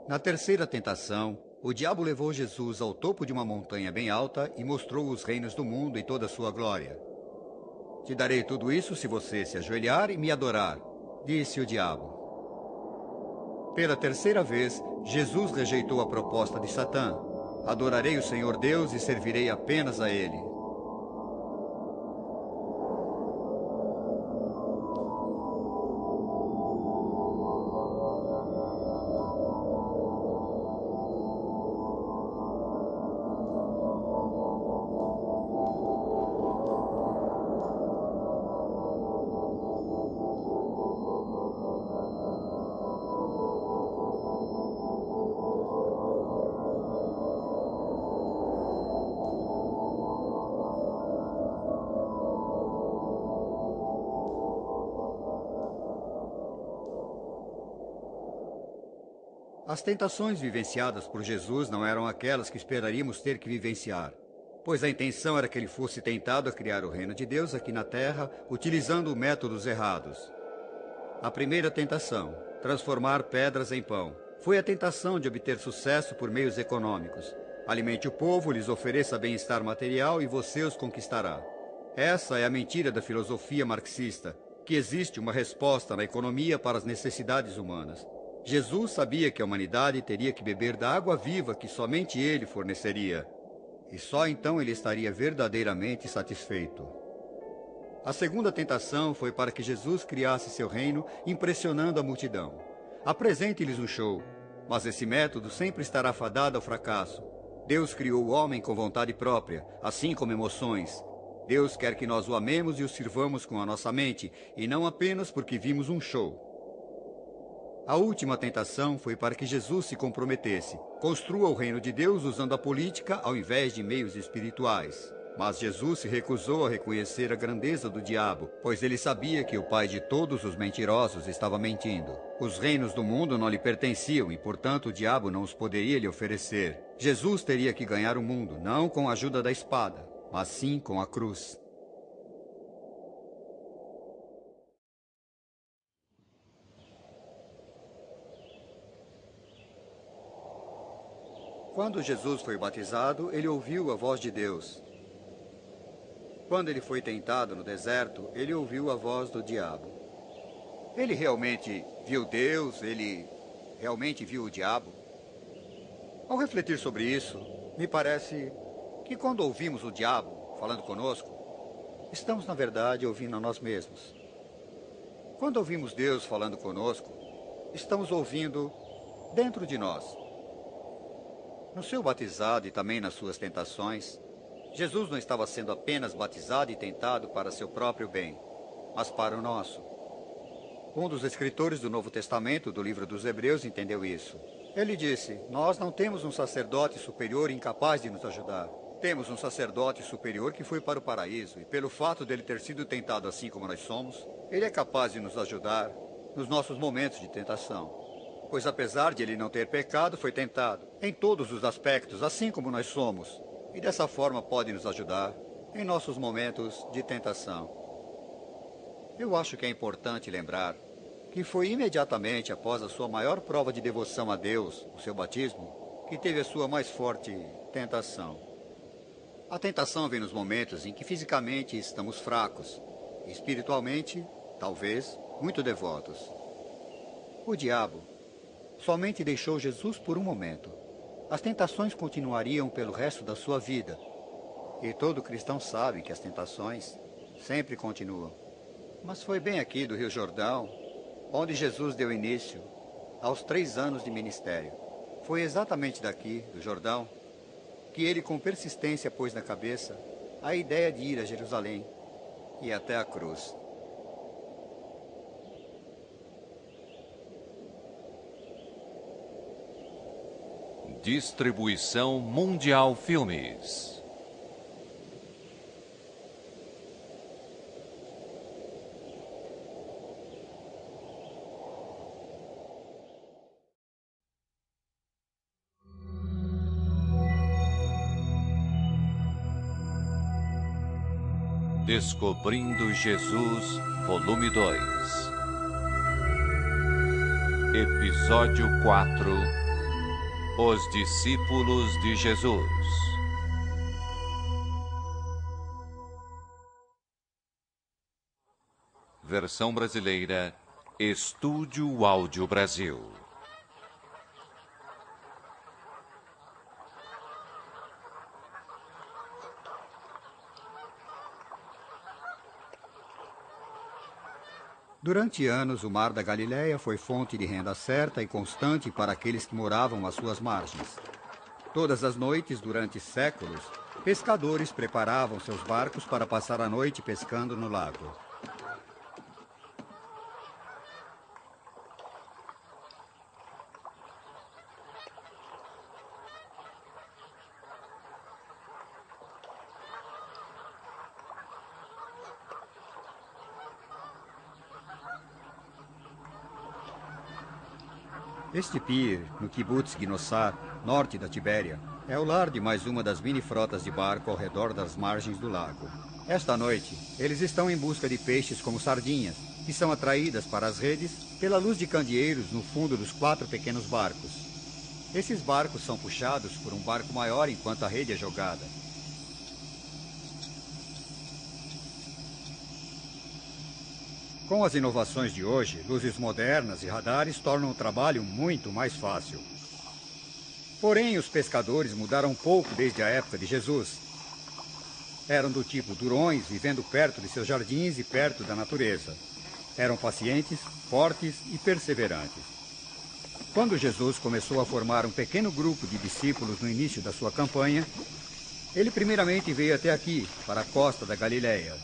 Na terceira tentação, o diabo levou Jesus ao topo de uma montanha bem alta e mostrou os reinos do mundo em toda a sua glória. Te darei tudo isso se você se ajoelhar e me adorar, disse o diabo. Pela terceira vez, Jesus rejeitou a proposta de Satã. Adorarei o Senhor Deus e servirei apenas a Ele. As tentações vivenciadas por Jesus não eram aquelas que esperaríamos ter que vivenciar, pois a intenção era que ele fosse tentado a criar o reino de Deus aqui na terra, utilizando métodos errados. A primeira tentação, transformar pedras em pão, foi a tentação de obter sucesso por meios econômicos. Alimente o povo, lhes ofereça bem-estar material e você os conquistará. Essa é a mentira da filosofia marxista, que existe uma resposta na economia para as necessidades humanas. Jesus sabia que a humanidade teria que beber da água viva que somente ele forneceria, e só então ele estaria verdadeiramente satisfeito. A segunda tentação foi para que Jesus criasse seu reino impressionando a multidão. Apresente-lhes um show, mas esse método sempre estará fadado ao fracasso. Deus criou o homem com vontade própria, assim como emoções. Deus quer que nós o amemos e o sirvamos com a nossa mente, e não apenas porque vimos um show. A última tentação foi para que Jesus se comprometesse. Construa o reino de Deus usando a política ao invés de meios espirituais. Mas Jesus se recusou a reconhecer a grandeza do diabo, pois ele sabia que o pai de todos os mentirosos estava mentindo. Os reinos do mundo não lhe pertenciam e, portanto, o diabo não os poderia lhe oferecer. Jesus teria que ganhar o mundo, não com a ajuda da espada, mas sim com a cruz. Quando Jesus foi batizado, ele ouviu a voz de Deus. Quando ele foi tentado no deserto, ele ouviu a voz do diabo. Ele realmente viu Deus? Ele realmente viu o diabo? Ao refletir sobre isso, me parece que quando ouvimos o diabo falando conosco, estamos, na verdade, ouvindo a nós mesmos. Quando ouvimos Deus falando conosco, estamos ouvindo dentro de nós. No seu batizado e também nas suas tentações, Jesus não estava sendo apenas batizado e tentado para seu próprio bem, mas para o nosso. Um dos escritores do Novo Testamento, do livro dos Hebreus, entendeu isso. Ele disse: nós não temos um sacerdote superior incapaz de nos ajudar. Temos um sacerdote superior que foi para o paraíso, e pelo fato dele ter sido tentado assim como nós somos, ele é capaz de nos ajudar nos nossos momentos de tentação. Pois apesar de ele não ter pecado, foi tentado em todos os aspectos, assim como nós somos, e dessa forma pode nos ajudar em nossos momentos de tentação. Eu acho que é importante lembrar que foi imediatamente após a sua maior prova de devoção a Deus, o seu batismo, que teve a sua mais forte tentação. A tentação vem nos momentos em que fisicamente estamos fracos, e espiritualmente, talvez, muito devotos. O diabo somente deixou Jesus por um momento. As tentações continuariam pelo resto da sua vida. E todo cristão sabe que as tentações sempre continuam. Mas foi bem aqui do Rio Jordão, onde Jesus deu início aos 3 anos de ministério. Foi exatamente daqui, do Jordão, que ele com persistência pôs na cabeça a ideia de ir a Jerusalém e até a cruz. Distribuição Mundial Filmes. Descobrindo Jesus, volume 2. Episódio 4. Os discípulos de Jesus. Versão brasileira, Estúdio Áudio Brasil. Durante anos, o Mar da Galileia foi fonte de renda certa e constante para aqueles que moravam às suas margens. Todas as noites, durante séculos, pescadores preparavam seus barcos para passar a noite pescando no lago. Este pier, no Kibbutz Gnossar, norte da Tibéria, é o lar de mais uma das mini-frotas de barco ao redor das margens do lago. Esta noite, eles estão em busca de peixes como sardinhas, que são atraídas para as redes pela luz de candeeiros no fundo dos 4 pequenos barcos. Esses barcos são puxados por um barco maior enquanto a rede é jogada. Com as inovações de hoje, luzes modernas e radares tornam o trabalho muito mais fácil. Porém, os pescadores mudaram um pouco desde a época de Jesus. Eram do tipo durões, vivendo perto de seus jardins e perto da natureza. Eram pacientes, fortes e perseverantes. Quando Jesus começou a formar um pequeno grupo de discípulos no início da sua campanha, ele primeiramente veio até aqui, para a costa da Galileia.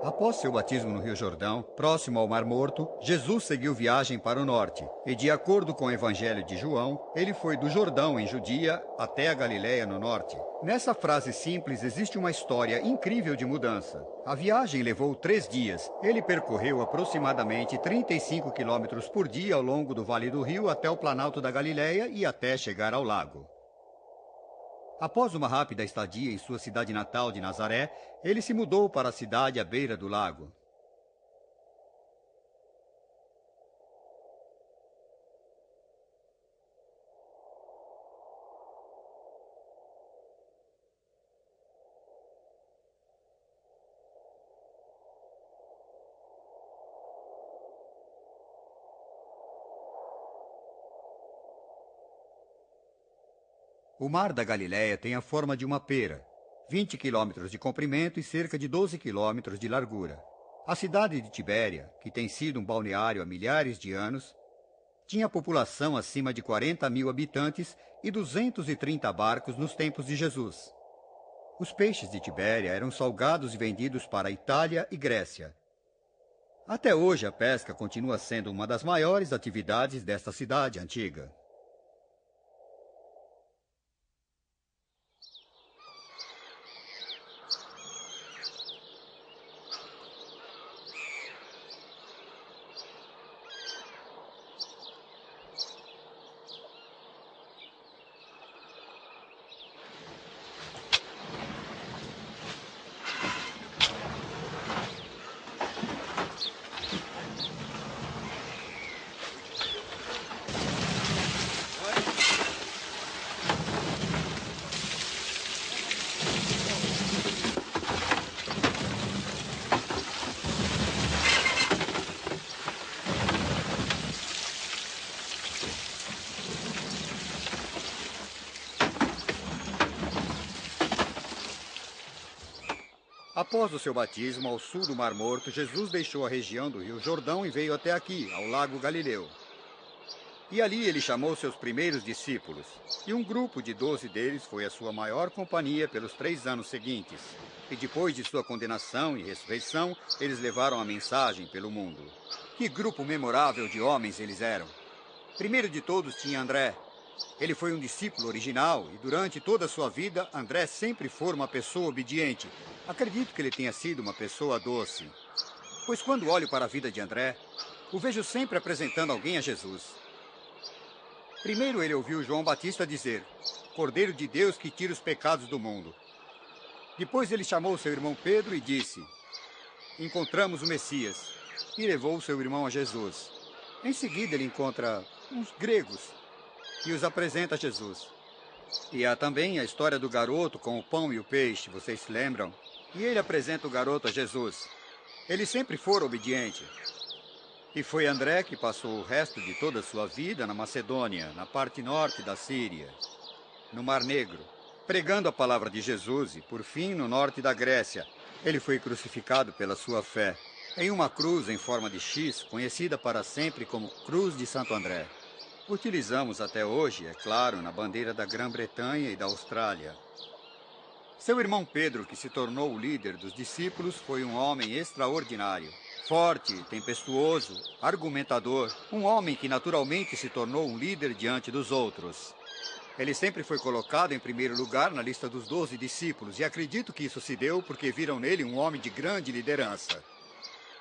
Após seu batismo no Rio Jordão, próximo ao Mar Morto, Jesus seguiu viagem para o norte. E de acordo com o Evangelho de João, ele foi do Jordão, em Judia, até a Galileia, no norte. Nessa frase simples existe uma história incrível de mudança. A viagem levou 3 dias. Ele percorreu aproximadamente 35 quilômetros por dia ao longo do Vale do Rio até o Planalto da Galileia e até chegar ao lago. Após uma rápida estadia em sua cidade natal de Nazaré, ele se mudou para a cidade à beira do lago. O Mar da Galileia tem a forma de uma pera, 20 quilômetros de comprimento e cerca de 12 quilômetros de largura. A cidade de Tibéria, que tem sido um balneário há milhares de anos, tinha população acima de 40.000 habitantes e 230 barcos nos tempos de Jesus. Os peixes de Tibéria eram salgados e vendidos para a Itália e Grécia. Até hoje, a pesca continua sendo uma das maiores atividades desta cidade antiga. Após o seu batismo ao sul do Mar Morto, Jesus deixou a região do Rio Jordão e veio até aqui, ao Lago Galileu. E ali ele chamou seus primeiros discípulos, e um grupo de 12 deles foi a sua maior companhia pelos 3 anos seguintes. E depois de sua condenação e ressurreição, eles levaram a mensagem pelo mundo. Que grupo memorável de homens eles eram! Primeiro de todos tinha André. Ele foi um discípulo original e durante toda a sua vida, André sempre foi uma pessoa obediente. Acredito que ele tenha sido uma pessoa doce. Pois quando olho para a vida de André, o vejo sempre apresentando alguém a Jesus. Primeiro ele ouviu João Batista dizer: Cordeiro de Deus que tira os pecados do mundo. Depois ele chamou seu irmão Pedro e disse: Encontramos o Messias. E levou seu irmão a Jesus. Em seguida ele encontra uns gregos e os apresenta a Jesus. E há também a história do garoto com o pão e o peixe, vocês se lembram? E ele apresenta o garoto a Jesus. Ele sempre foi obediente. E foi André que passou o resto de toda a sua vida na Macedônia, na parte norte da Síria, no Mar Negro, pregando a palavra de Jesus e, por fim, no norte da Grécia. Ele foi crucificado pela sua fé, em uma cruz em forma de X, conhecida para sempre como Cruz de Santo André. Utilizamos até hoje, é claro, na bandeira da Grã-Bretanha e da Austrália. Seu irmão Pedro, que se tornou o líder dos discípulos, foi um homem extraordinário. Forte, tempestuoso, argumentador, um homem que naturalmente se tornou um líder diante dos outros. Ele sempre foi colocado em primeiro lugar na lista dos 12 discípulos e acredito que isso se deu porque viram nele um homem de grande liderança.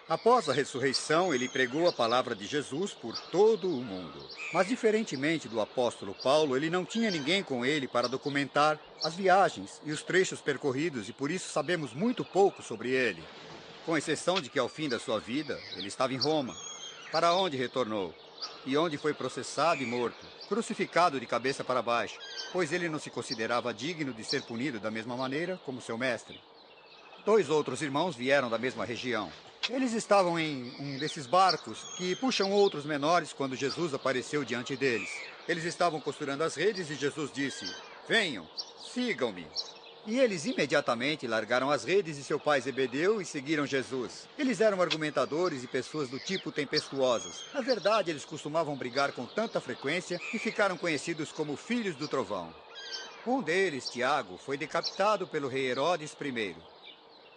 Após a ressurreição, ele pregou a palavra de Jesus por todo o mundo. Mas, diferentemente do apóstolo Paulo, ele não tinha ninguém com ele para documentar as viagens e os trechos percorridos e por isso sabemos muito pouco sobre ele. Com exceção de que, ao fim da sua vida, ele estava em Roma, para onde retornou, e onde foi processado e morto, crucificado de cabeça para baixo, pois ele não se considerava digno de ser punido da mesma maneira como seu mestre. 2 outros irmãos vieram da mesma região. Eles estavam em um desses barcos que puxam outros menores quando Jesus apareceu diante deles. Eles estavam costurando as redes e Jesus disse: Venham, sigam-me. E eles imediatamente largaram as redes de seu pai Zebedeu e seguiram Jesus. Eles eram argumentadores e pessoas do tipo tempestuosas. Na verdade, eles costumavam brigar com tanta frequência que ficaram conhecidos como filhos do trovão. Um deles, Tiago, foi decapitado pelo rei Herodes I.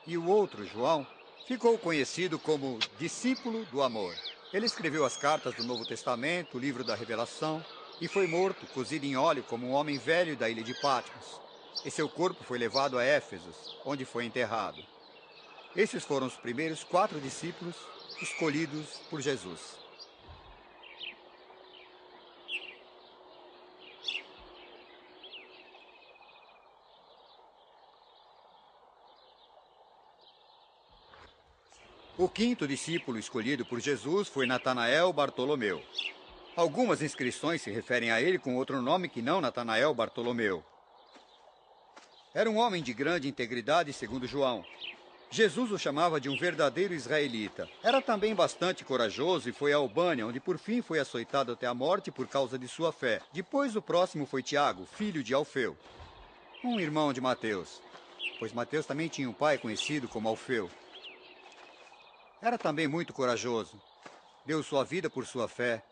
E o outro, João, ficou conhecido como discípulo do amor. Ele escreveu as cartas do Novo Testamento, o livro da Revelação, e foi morto, cozido em óleo, como um homem velho da ilha de Patmos. E seu corpo foi levado a Éfeso, onde foi enterrado. Esses foram os primeiros 4 discípulos escolhidos por Jesus. O 5º discípulo escolhido por Jesus foi Natanael Bartolomeu. Algumas inscrições se referem a ele com outro nome que não Natanael Bartolomeu. Era um homem de grande integridade, segundo João. Jesus o chamava de um verdadeiro israelita. Era também bastante corajoso e foi a Albânia, onde por fim foi açoitado até a morte por causa de sua fé. Depois o próximo foi Tiago, filho de Alfeu, um irmão de Mateus, pois Mateus também tinha um pai conhecido como Alfeu. Era também muito corajoso. Deu sua vida por sua fé.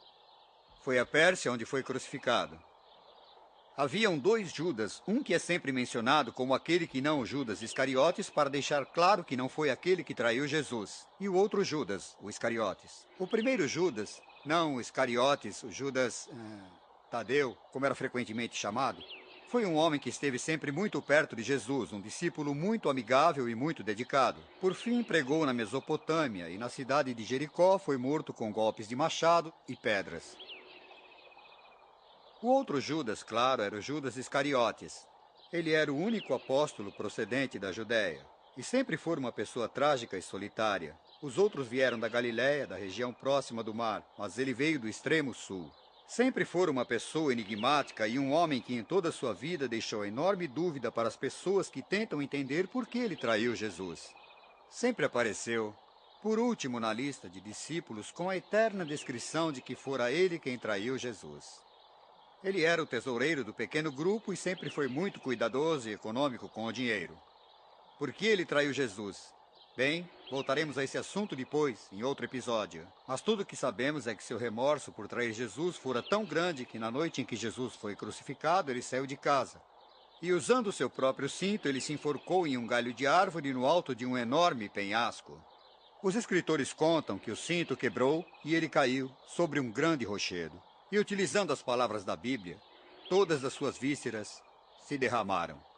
Foi a Pérsia, onde foi crucificado. Haviam 2 Judas, um que é sempre mencionado como aquele que não o Judas Iscariotes, para deixar claro que não foi aquele que traiu Jesus, e o outro Judas, o Iscariotes. O primeiro Judas, não o Iscariotes, o Judas Tadeu, como era frequentemente chamado, foi um homem que esteve sempre muito perto de Jesus, um discípulo muito amigável e muito dedicado. Por fim, pregou na Mesopotâmia e na cidade de Jericó foi morto com golpes de machado e pedras. O outro Judas, claro, era o Judas Iscariotes. Ele era o único apóstolo procedente da Judéia, e sempre foi uma pessoa trágica e solitária. Os outros vieram da Galiléia, da região próxima do mar, mas ele veio do extremo sul. Sempre foi uma pessoa enigmática e um homem que em toda a sua vida deixou enorme dúvida para as pessoas que tentam entender por que ele traiu Jesus. Sempre apareceu, por último na lista de discípulos, com a eterna descrição de que fora ele quem traiu Jesus. Ele era o tesoureiro do pequeno grupo e sempre foi muito cuidadoso e econômico com o dinheiro. Por que ele traiu Jesus? Bem, voltaremos a esse assunto depois, em outro episódio. Mas tudo o que sabemos é que seu remorso por trair Jesus fora tão grande que na noite em que Jesus foi crucificado, ele saiu de casa. E usando seu próprio cinto, ele se enforcou em um galho de árvore no alto de um enorme penhasco. Os escritores contam que o cinto quebrou e ele caiu sobre um grande rochedo. E utilizando as palavras da Bíblia, todas as suas vísceras se derramaram.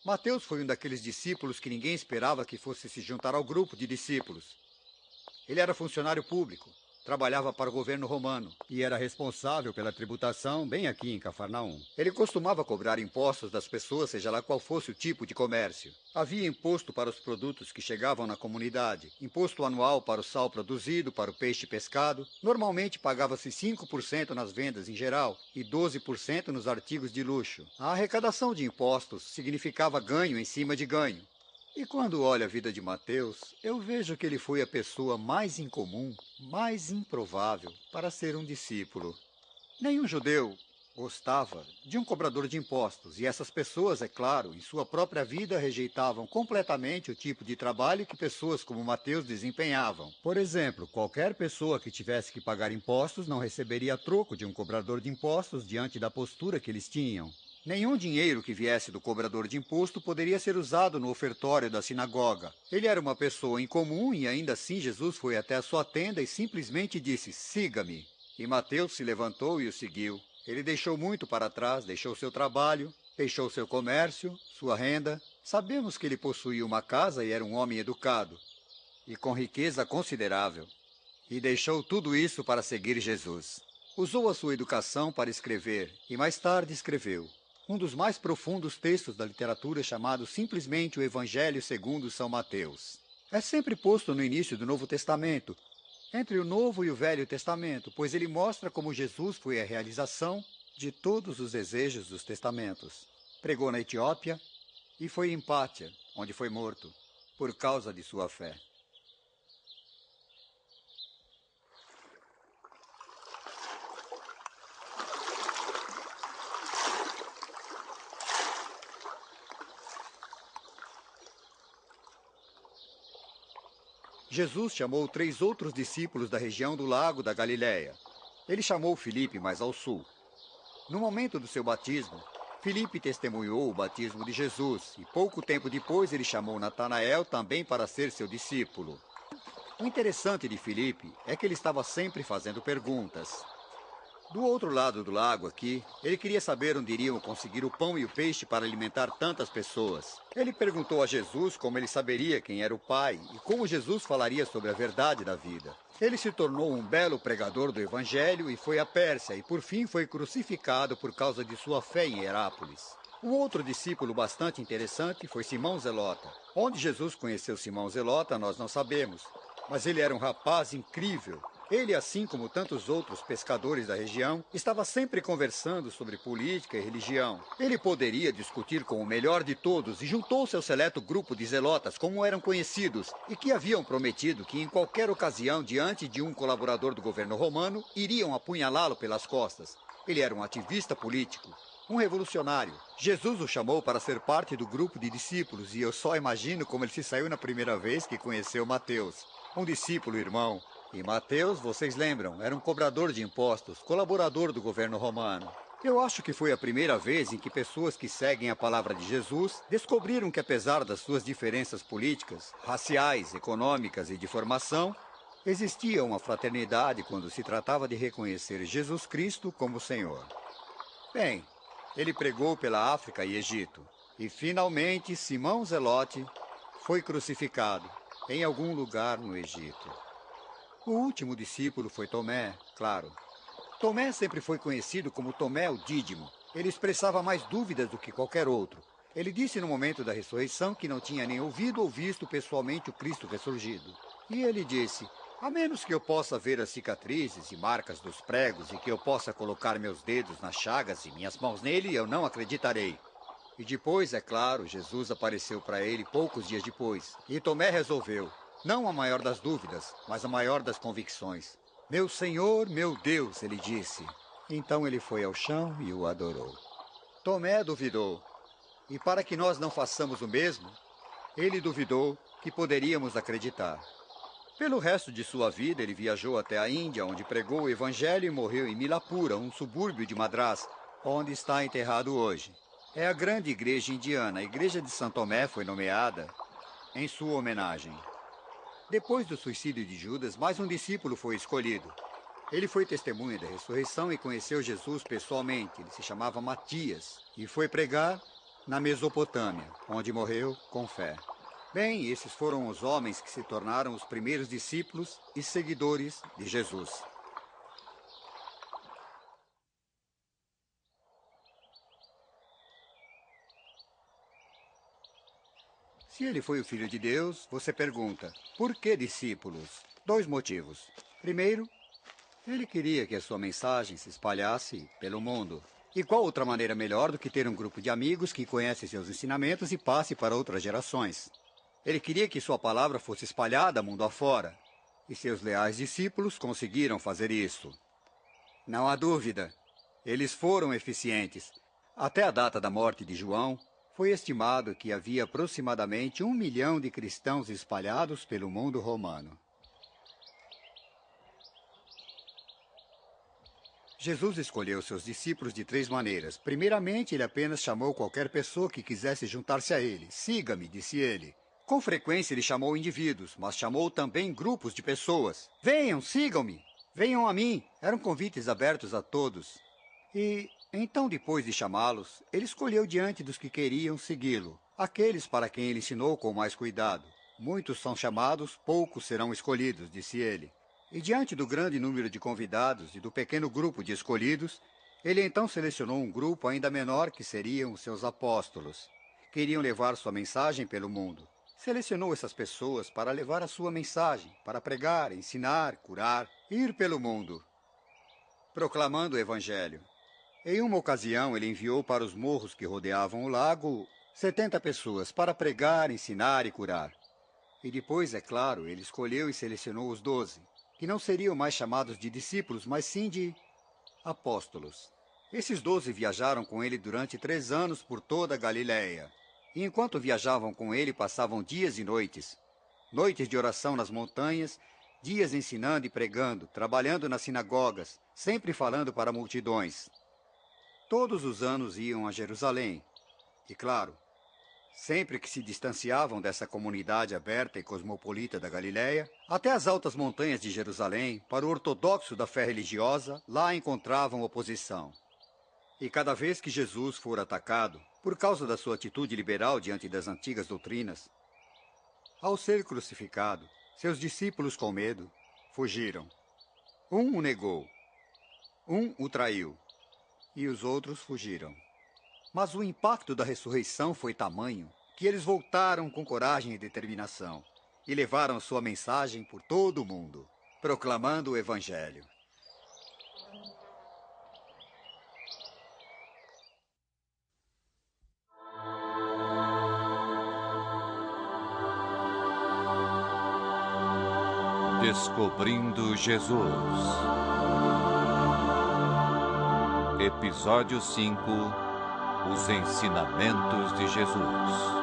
Mateus foi um daqueles discípulos que ninguém esperava que fosse se juntar ao grupo de discípulos. Ele era funcionário público, trabalhava para o governo romano e era responsável pela tributação bem aqui em Cafarnaum. Ele costumava cobrar impostos das pessoas, seja lá qual fosse o tipo de comércio. Havia imposto para os produtos que chegavam na comunidade, imposto anual para o sal produzido, para o peixe pescado. Normalmente pagava-se 5% nas vendas em geral e 12% nos artigos de luxo. A arrecadação de impostos significava ganho em cima de ganho. E quando olho a vida de Mateus, eu vejo que ele foi a pessoa mais incomum, mais improvável para ser um discípulo. Nenhum judeu gostava de um cobrador de impostos, e essas pessoas, é claro, em sua própria vida rejeitavam completamente o tipo de trabalho que pessoas como Mateus desempenhavam. Por exemplo, qualquer pessoa que tivesse que pagar impostos não receberia troco de um cobrador de impostos diante da postura que eles tinham. Nenhum dinheiro que viesse do cobrador de imposto poderia ser usado no ofertório da sinagoga. Ele era uma pessoa incomum e ainda assim Jesus foi até a sua tenda e simplesmente disse: "Siga-me." E Mateus se levantou e o seguiu. Ele deixou muito para trás, deixou seu trabalho, deixou seu comércio, sua renda. Sabemos que ele possuía uma casa e era um homem educado, e com riqueza considerável. E deixou tudo isso para seguir Jesus. Usou a sua educação para escrever e mais tarde escreveu um dos mais profundos textos da literatura chamado simplesmente o Evangelho segundo São Mateus. É sempre posto no início do Novo Testamento, entre o Novo e o Velho Testamento, pois ele mostra como Jesus foi a realização de todos os desejos dos testamentos. Pregou na Etiópia e foi em Pátia, onde foi morto, por causa de sua fé. Jesus chamou 3 outros discípulos da região do lago da Galiléia. Ele chamou Filipe mais ao sul. No momento do seu batismo, Filipe testemunhou o batismo de Jesus e pouco tempo depois ele chamou Natanael também para ser seu discípulo. O interessante de Filipe é que ele estava sempre fazendo perguntas. Do outro lado do lago aqui, ele queria saber onde iriam conseguir o pão e o peixe para alimentar tantas pessoas. Ele perguntou a Jesus como ele saberia quem era o Pai e como Jesus falaria sobre a verdade da vida. Ele se tornou um belo pregador do Evangelho e foi à Pérsia e por fim foi crucificado por causa de sua fé em Herápolis. Um outro discípulo bastante interessante foi Simão Zelota. Onde Jesus conheceu Simão Zelota nós não sabemos, mas ele era um rapaz incrível. Ele, assim como tantos outros pescadores da região, estava sempre conversando sobre política e religião. Ele poderia discutir com o melhor de todos e juntou-se ao seleto grupo de zelotas, como eram conhecidos, e que haviam prometido que em qualquer ocasião, diante de um colaborador do governo romano, iriam apunhalá-lo pelas costas. Ele era um ativista político, um revolucionário. Jesus o chamou para ser parte do grupo de discípulos e eu só imagino como ele se saiu na primeira vez que conheceu Mateus. Um discípulo, irmão. E Mateus, vocês lembram, era um cobrador de impostos, colaborador do governo romano. Eu acho que foi a primeira vez em que pessoas que seguem a palavra de Jesus descobriram que, apesar das suas diferenças políticas, raciais, econômicas e de formação, existia uma fraternidade quando se tratava de reconhecer Jesus Cristo como Senhor. Bem, ele pregou pela África e Egito. E, finalmente, Simão Zelote foi crucificado em algum lugar no Egito. O último discípulo foi Tomé, claro. Tomé sempre foi conhecido como Tomé o Dídimo. Ele expressava mais dúvidas do que qualquer outro. Ele disse no momento da ressurreição que não tinha nem ouvido ou visto pessoalmente o Cristo ressurgido. E ele disse: a menos que eu possa ver as cicatrizes e marcas dos pregos e que eu possa colocar meus dedos nas chagas e minhas mãos nele, eu não acreditarei. E depois, é claro, Jesus apareceu para ele poucos dias depois. E Tomé resolveu: Não a maior das dúvidas, mas a maior das convicções. Meu Senhor, meu Deus, ele disse. Então ele foi ao chão e o adorou. Tomé duvidou. E para que nós não façamos o mesmo, ele duvidou que poderíamos acreditar. Pelo resto de sua vida, ele viajou até a Índia, onde pregou o Evangelho e morreu em Milapura, um subúrbio de Madrás, onde está enterrado hoje. É a grande igreja indiana. A igreja de São Tomé foi nomeada em sua homenagem. Depois do suicídio de Judas, mais um discípulo foi escolhido. Ele foi testemunha da ressurreição e conheceu Jesus pessoalmente. Ele se chamava Matias e foi pregar na Mesopotâmia, onde morreu com fé. Bem, esses foram os homens que se tornaram os primeiros discípulos e seguidores de Jesus. Se ele foi o Filho de Deus, você pergunta, por que discípulos? 2 motivos. Primeiro, ele queria que a sua mensagem se espalhasse pelo mundo. E qual outra maneira melhor do que ter um grupo de amigos que conhece seus ensinamentos e passe para outras gerações? Ele queria que sua palavra fosse espalhada mundo afora. E seus leais discípulos conseguiram fazer isso. Não há dúvida, eles foram eficientes. Até a data da morte de João, foi estimado que havia aproximadamente 1 milhão de cristãos espalhados pelo mundo romano. Jesus escolheu seus discípulos de 3 maneiras. Primeiramente, ele apenas chamou qualquer pessoa que quisesse juntar-se a ele. Siga-me, disse ele. Com frequência, ele chamou indivíduos, mas chamou também grupos de pessoas. Venham, sigam-me, venham a mim. Eram convites abertos a todos. E então, depois de chamá-los, ele escolheu diante dos que queriam segui-lo, aqueles para quem ele ensinou com mais cuidado. Muitos são chamados, poucos serão escolhidos, disse ele. E diante do grande número de convidados e do pequeno grupo de escolhidos, ele então selecionou um grupo ainda menor que seriam os seus apóstolos. Queriam levar sua mensagem pelo mundo. Selecionou essas pessoas para levar a sua mensagem, para pregar, ensinar, curar, ir pelo mundo, proclamando o Evangelho. Em uma ocasião, ele enviou para os morros que rodeavam o lago 70 pessoas para pregar, ensinar e curar. E depois, é claro, ele escolheu e selecionou os 12, que não seriam mais chamados de discípulos, mas sim de apóstolos. Esses 12 viajaram com ele durante 3 anos por toda a Galiléia. E enquanto viajavam com ele, passavam dias e noites. Noites de oração nas montanhas, dias ensinando e pregando, trabalhando nas sinagogas, sempre falando para multidões. Todos os anos iam a Jerusalém. E claro, sempre que se distanciavam dessa comunidade aberta e cosmopolita da Galiléia, até as altas montanhas de Jerusalém, para o ortodoxo da fé religiosa, lá encontravam oposição. E cada vez que Jesus for atacado, por causa da sua atitude liberal diante das antigas doutrinas, ao ser crucificado, seus discípulos com medo fugiram. Um o negou, um o traiu, e os outros fugiram. Mas o impacto da ressurreição foi tamanho que eles voltaram com coragem e determinação e levaram sua mensagem por todo o mundo, proclamando o Evangelho. Descobrindo Jesus. Episódio 5. Os ensinamentos de Jesus.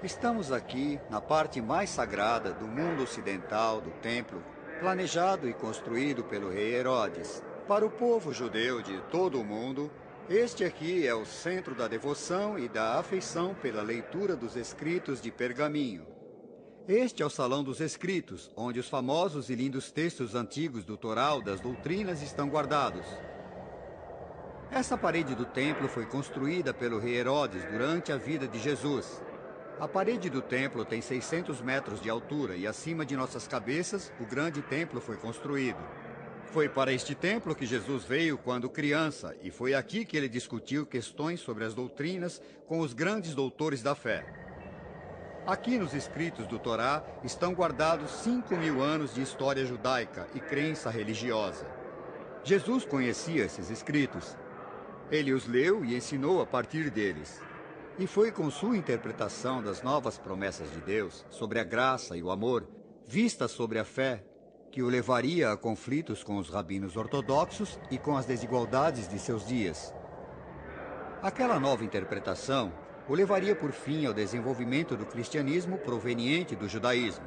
Estamos aqui na parte mais sagrada do mundo ocidental do templo, planejado e construído pelo rei Herodes. Para o povo judeu de todo o mundo, este aqui é o centro da devoção e da afeição pela leitura dos escritos de pergaminho. Este é o Salão dos Escritos, onde os famosos e lindos textos antigos do Toral das doutrinas estão guardados. Essa parede do templo foi construída pelo rei Herodes durante a vida de Jesus. A parede do templo tem 600 metros de altura e acima de nossas cabeças, o grande templo foi construído. Foi para este templo que Jesus veio quando criança e foi aqui que ele discutiu questões sobre as doutrinas com os grandes doutores da fé. Aqui nos escritos do Torá estão guardados 5.000 anos de história judaica e crença religiosa. Jesus conhecia esses escritos. Ele os leu e ensinou a partir deles. E foi com sua interpretação das novas promessas de Deus sobre a graça e o amor, vistas sobre a fé, que o levaria a conflitos com os rabinos ortodoxos e com as desigualdades de seus dias. Aquela nova interpretação o levaria por fim ao desenvolvimento do cristianismo proveniente do judaísmo.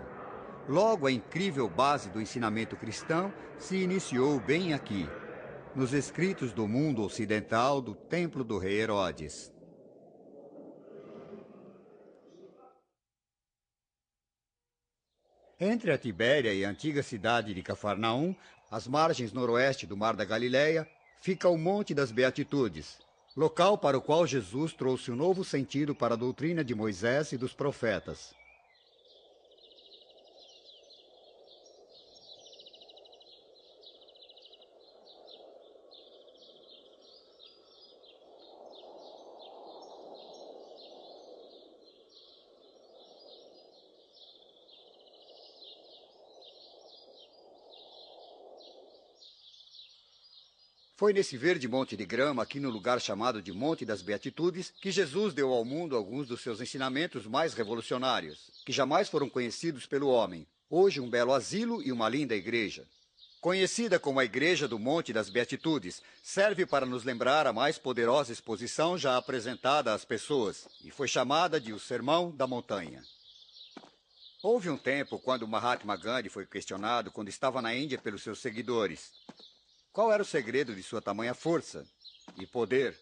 Logo, a incrível base do ensinamento cristão se iniciou bem aqui, nos escritos do mundo ocidental do templo do rei Herodes. Entre a Tibéria e a antiga cidade de Cafarnaum, às margens noroeste do Mar da Galileia, fica o Monte das Beatitudes, local para o qual Jesus trouxe um novo sentido para a doutrina de Moisés e dos profetas. Foi nesse verde monte de grama, aqui no lugar chamado de Monte das Beatitudes, que Jesus deu ao mundo alguns dos seus ensinamentos mais revolucionários, que jamais foram conhecidos pelo homem. Hoje, um belo asilo e uma linda igreja. Conhecida como a Igreja do Monte das Beatitudes, serve para nos lembrar a mais poderosa exposição já apresentada às pessoas, e foi chamada de o Sermão da Montanha. Houve um tempo quando Mahatma Gandhi foi questionado quando estava na Índia pelos seus seguidores. Qual era o segredo de sua tamanha força e poder?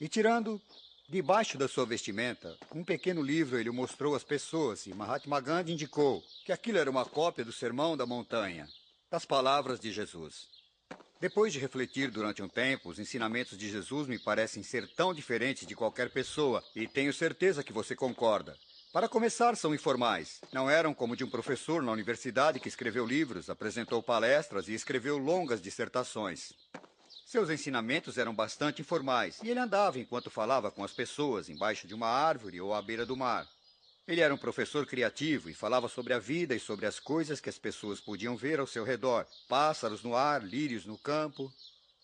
E tirando, debaixo da sua vestimenta, um pequeno livro ele o mostrou às pessoas e Mahatma Gandhi indicou que aquilo era uma cópia do Sermão da Montanha, das palavras de Jesus. Depois de refletir durante um tempo, os ensinamentos de Jesus me parecem ser tão diferentes de qualquer pessoa e tenho certeza que você concorda. Para começar, são informais. Não eram como de um professor na universidade que escreveu livros, apresentou palestras e escreveu longas dissertações. Seus ensinamentos eram bastante informais e ele andava enquanto falava com as pessoas, embaixo de uma árvore ou à beira do mar. Ele era um professor criativo e falava sobre a vida e sobre as coisas que as pessoas podiam ver ao seu redor. Pássaros no ar, lírios no campo.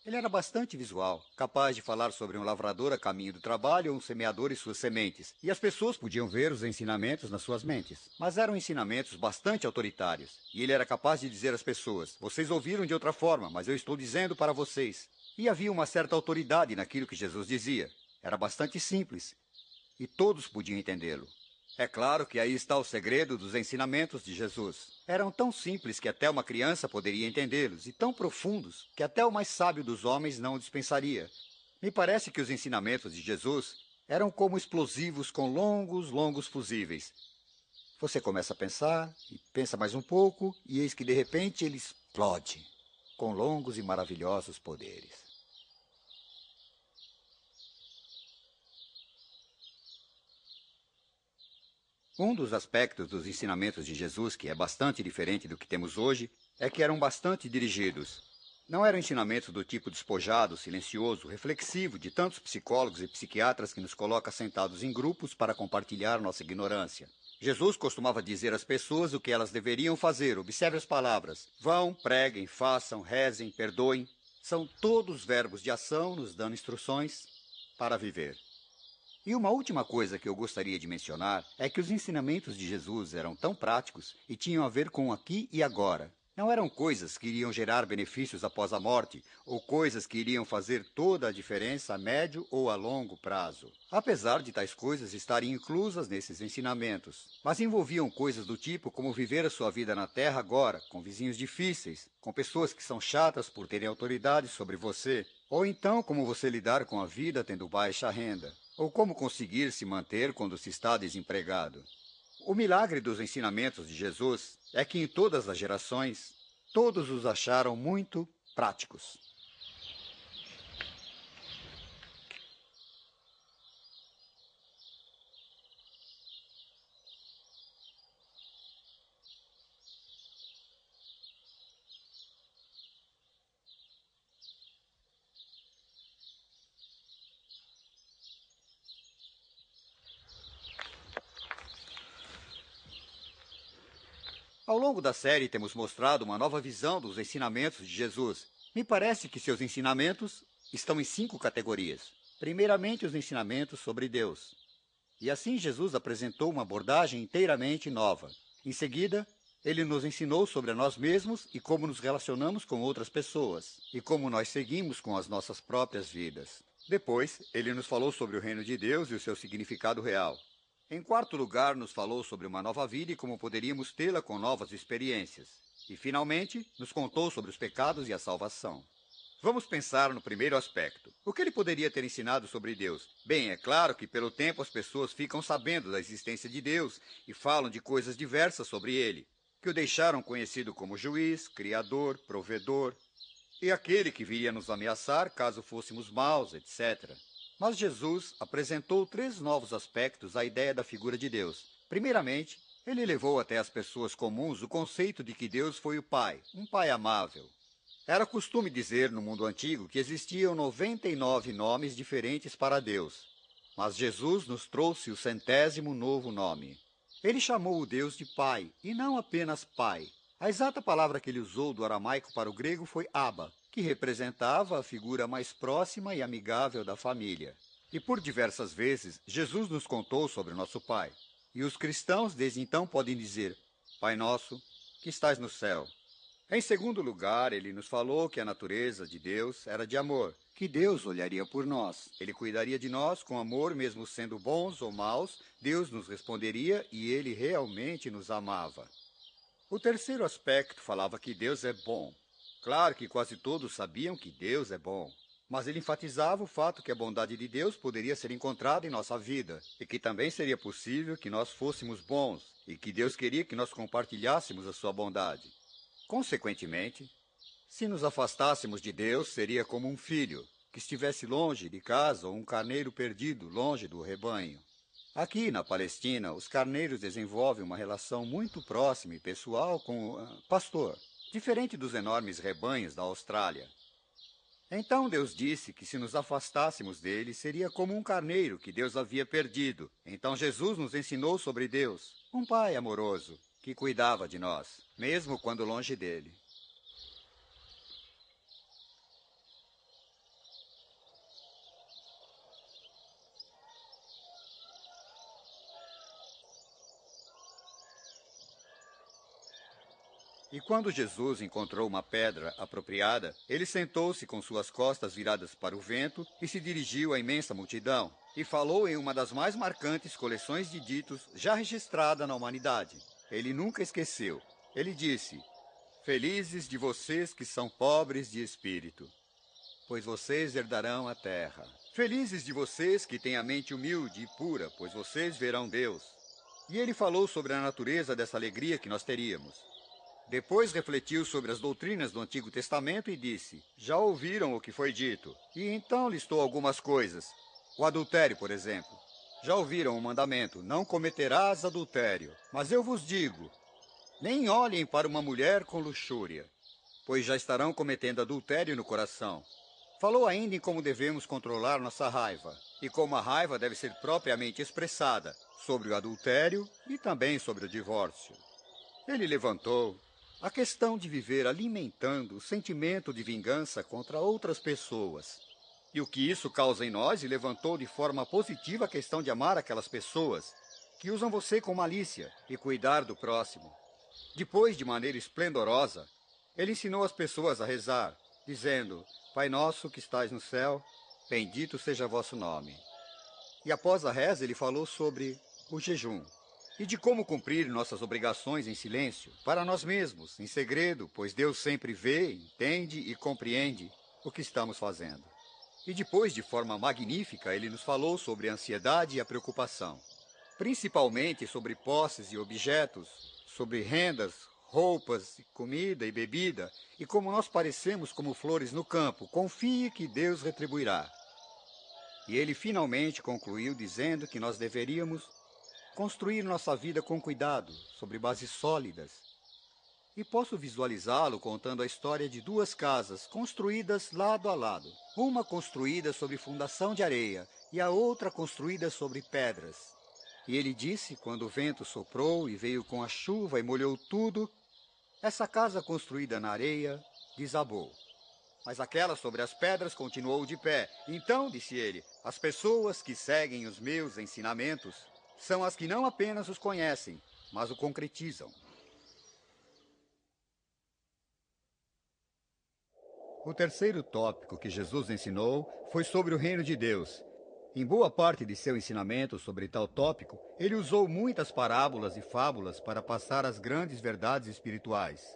Ele era bastante visual, capaz de falar sobre um lavrador a caminho do trabalho ou um semeador e suas sementes. E as pessoas podiam ver os ensinamentos nas suas mentes. Mas eram ensinamentos bastante autoritários. E ele era capaz de dizer às pessoas, vocês ouviram de outra forma, mas eu estou dizendo para vocês. E havia uma certa autoridade naquilo que Jesus dizia. Era bastante simples. E todos podiam entendê-lo. É claro que aí está o segredo dos ensinamentos de Jesus. Eram tão simples que até uma criança poderia entendê-los, e tão profundos que até o mais sábio dos homens não o dispensaria. Me parece que os ensinamentos de Jesus eram como explosivos com longos fusíveis. Você começa a pensar, e pensa mais um pouco, e eis que de repente ele explode, com longos e maravilhosos poderes. Um dos aspectos dos ensinamentos de Jesus, que é bastante diferente do que temos hoje, é que eram bastante dirigidos. Não eram ensinamentos do tipo despojado, silencioso, reflexivo de tantos psicólogos e psiquiatras que nos coloca sentados em grupos para compartilhar nossa ignorância. Jesus costumava dizer às pessoas o que elas deveriam fazer. Observe as palavras. Vão, preguem, façam, rezem, perdoem. São todos verbos de ação nos dando instruções para viver. E uma última coisa que eu gostaria de mencionar é que os ensinamentos de Jesus eram tão práticos e tinham a ver com o aqui e agora. Não eram coisas que iriam gerar benefícios após a morte, ou coisas que iriam fazer toda a diferença a médio ou a longo prazo. Apesar de tais coisas estarem inclusas nesses ensinamentos, mas envolviam coisas do tipo como viver a sua vida na Terra agora, com vizinhos difíceis, com pessoas que são chatas por terem autoridade sobre você, ou então como você lidar com a vida tendo baixa renda, ou como conseguir se manter quando se está desempregado. O milagre dos ensinamentos de Jesus é que em todas as gerações, todos os acharam muito práticos. Ao longo da série temos mostrado uma nova visão dos ensinamentos de Jesus. Me parece que seus ensinamentos estão em 5 categorias. Primeiramente, os ensinamentos sobre Deus. E assim Jesus apresentou uma abordagem inteiramente nova. Em seguida, ele nos ensinou sobre nós mesmos e como nos relacionamos com outras pessoas, e como nós seguimos com as nossas próprias vidas. Depois, ele nos falou sobre o reino de Deus e o seu significado real. Em quarto lugar, nos falou sobre uma nova vida e como poderíamos tê-la com novas experiências. E, finalmente, nos contou sobre os pecados e a salvação. Vamos pensar no primeiro aspecto. O que ele poderia ter ensinado sobre Deus? Bem, é claro que pelo tempo as pessoas ficam sabendo da existência de Deus e falam de coisas diversas sobre ele, que o deixaram conhecido como juiz, criador, provedor, e aquele que viria nos ameaçar caso fôssemos maus, etc. Mas Jesus apresentou 3 novos aspectos à ideia da figura de Deus. Primeiramente, ele levou até as pessoas comuns o conceito de que Deus foi o Pai, um Pai amável. Era costume dizer no mundo antigo que existiam 99 nomes diferentes para Deus, mas Jesus nos trouxe o 100º novo nome. Ele chamou o Deus de Pai, e não apenas Pai. A exata palavra que ele usou do aramaico para o grego foi Abba, que representava a figura mais próxima e amigável da família. E por diversas vezes, Jesus nos contou sobre nosso Pai. E os cristãos desde então podem dizer: Pai nosso, que estais no céu. Em segundo lugar, ele nos falou que a natureza de Deus era de amor, que Deus olharia por nós. Ele cuidaria de nós com amor, mesmo sendo bons ou maus, Deus nos responderia e ele realmente nos amava. O terceiro aspecto falava que Deus é bom. Claro que quase todos sabiam que Deus é bom, mas ele enfatizava o fato que a bondade de Deus poderia ser encontrada em nossa vida e que também seria possível que nós fôssemos bons e que Deus queria que nós compartilhássemos a sua bondade. Consequentemente, se nos afastássemos de Deus, seria como um filho que estivesse longe de casa ou um carneiro perdido longe do rebanho. Aqui na Palestina, os carneiros desenvolvem uma relação muito próxima e pessoal com o pastor, diferente dos enormes rebanhos da Austrália. Então Deus disse que se nos afastássemos dele, seria como um carneiro que Deus havia perdido. Então Jesus nos ensinou sobre Deus, um pai amoroso, que cuidava de nós, mesmo quando longe dele. E quando Jesus encontrou uma pedra apropriada, ele sentou-se com suas costas viradas para o vento e se dirigiu à imensa multidão, e falou em uma das mais marcantes coleções de ditos já registrada na humanidade. Ele nunca esqueceu. Ele disse: Felizes de vocês que são pobres de espírito, pois vocês herdarão a terra. Felizes de vocês que têm a mente humilde e pura, pois vocês verão Deus. E ele falou sobre a natureza dessa alegria que nós teríamos. Depois refletiu sobre as doutrinas do Antigo Testamento e disse: Já ouviram o que foi dito? E então listou algumas coisas. O adultério, por exemplo. Já ouviram o mandamento: Não cometerás adultério. Mas eu vos digo: nem olhem para uma mulher com luxúria, pois já estarão cometendo adultério no coração. Falou ainda em como devemos controlar nossa raiva, e como a raiva deve ser propriamente expressada, sobre o adultério e também sobre o divórcio. Ele levantou a questão de viver alimentando o sentimento de vingança contra outras pessoas, e o que isso causa em nós, e levantou de forma positiva a questão de amar aquelas pessoas que usam você com malícia e cuidar do próximo. Depois, de maneira esplendorosa, ele ensinou as pessoas a rezar, dizendo: Pai nosso que estais no céu, bendito seja vosso nome. E após a reza, ele falou sobre o jejum e de como cumprir nossas obrigações em silêncio, para nós mesmos, em segredo, pois Deus sempre vê, entende e compreende o que estamos fazendo. E depois, de forma magnífica, ele nos falou sobre a ansiedade e a preocupação, principalmente sobre posses e objetos, sobre rendas, roupas, comida e bebida, e como nós parecemos como flores no campo, confie que Deus retribuirá. E ele finalmente concluiu dizendo que nós deveríamos construir nossa vida com cuidado, sobre bases sólidas. E posso visualizá-lo contando a história de 2 casas construídas lado a lado, uma construída sobre fundação de areia e a outra construída sobre pedras. E ele disse, quando o vento soprou e veio com a chuva e molhou tudo, Essa casa construída na areia desabou. Mas aquela sobre as pedras continuou de pé. Então, disse ele, as pessoas que seguem os meus ensinamentos são as que não apenas os conhecem, mas o concretizam. O terceiro tópico que Jesus ensinou foi sobre o reino de Deus. Em boa parte de seu ensinamento sobre tal tópico, ele usou muitas parábolas e fábulas para passar as grandes verdades espirituais.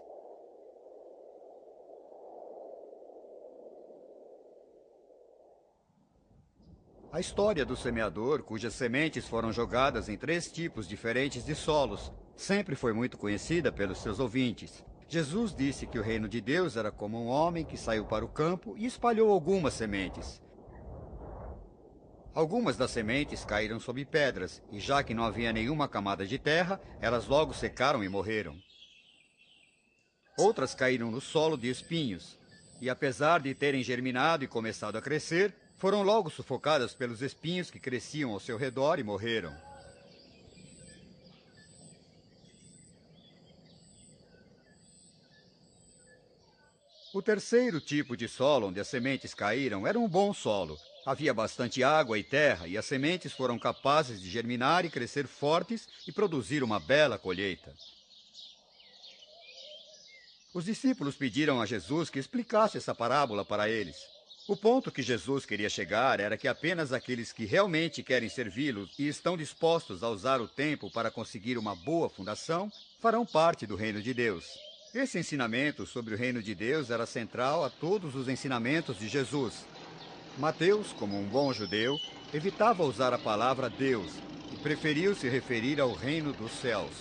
A história do semeador, cujas sementes foram jogadas em 3 tipos diferentes de solos, sempre foi muito conhecida pelos seus ouvintes. Jesus disse que o reino de Deus era como um homem que saiu para o campo e espalhou algumas sementes. Algumas das sementes caíram sobre pedras, e já que não havia nenhuma camada de terra, elas logo secaram e morreram. Outras caíram no solo de espinhos, e apesar de terem germinado e começado a crescer, foram logo sufocadas pelos espinhos que cresciam ao seu redor e morreram. O terceiro tipo de solo onde as sementes caíram era um bom solo. Havia bastante água e terra, e as sementes foram capazes de germinar e crescer fortes e produzir uma bela colheita. Os discípulos pediram a Jesus que explicasse essa parábola para eles. O ponto que Jesus queria chegar era que apenas aqueles que realmente querem servi-lo e estão dispostos a usar o tempo para conseguir uma boa fundação farão parte do reino de Deus. Esse ensinamento sobre o reino de Deus era central a todos os ensinamentos de Jesus. Mateus, como um bom judeu, evitava usar a palavra Deus e preferiu se referir ao reino dos céus.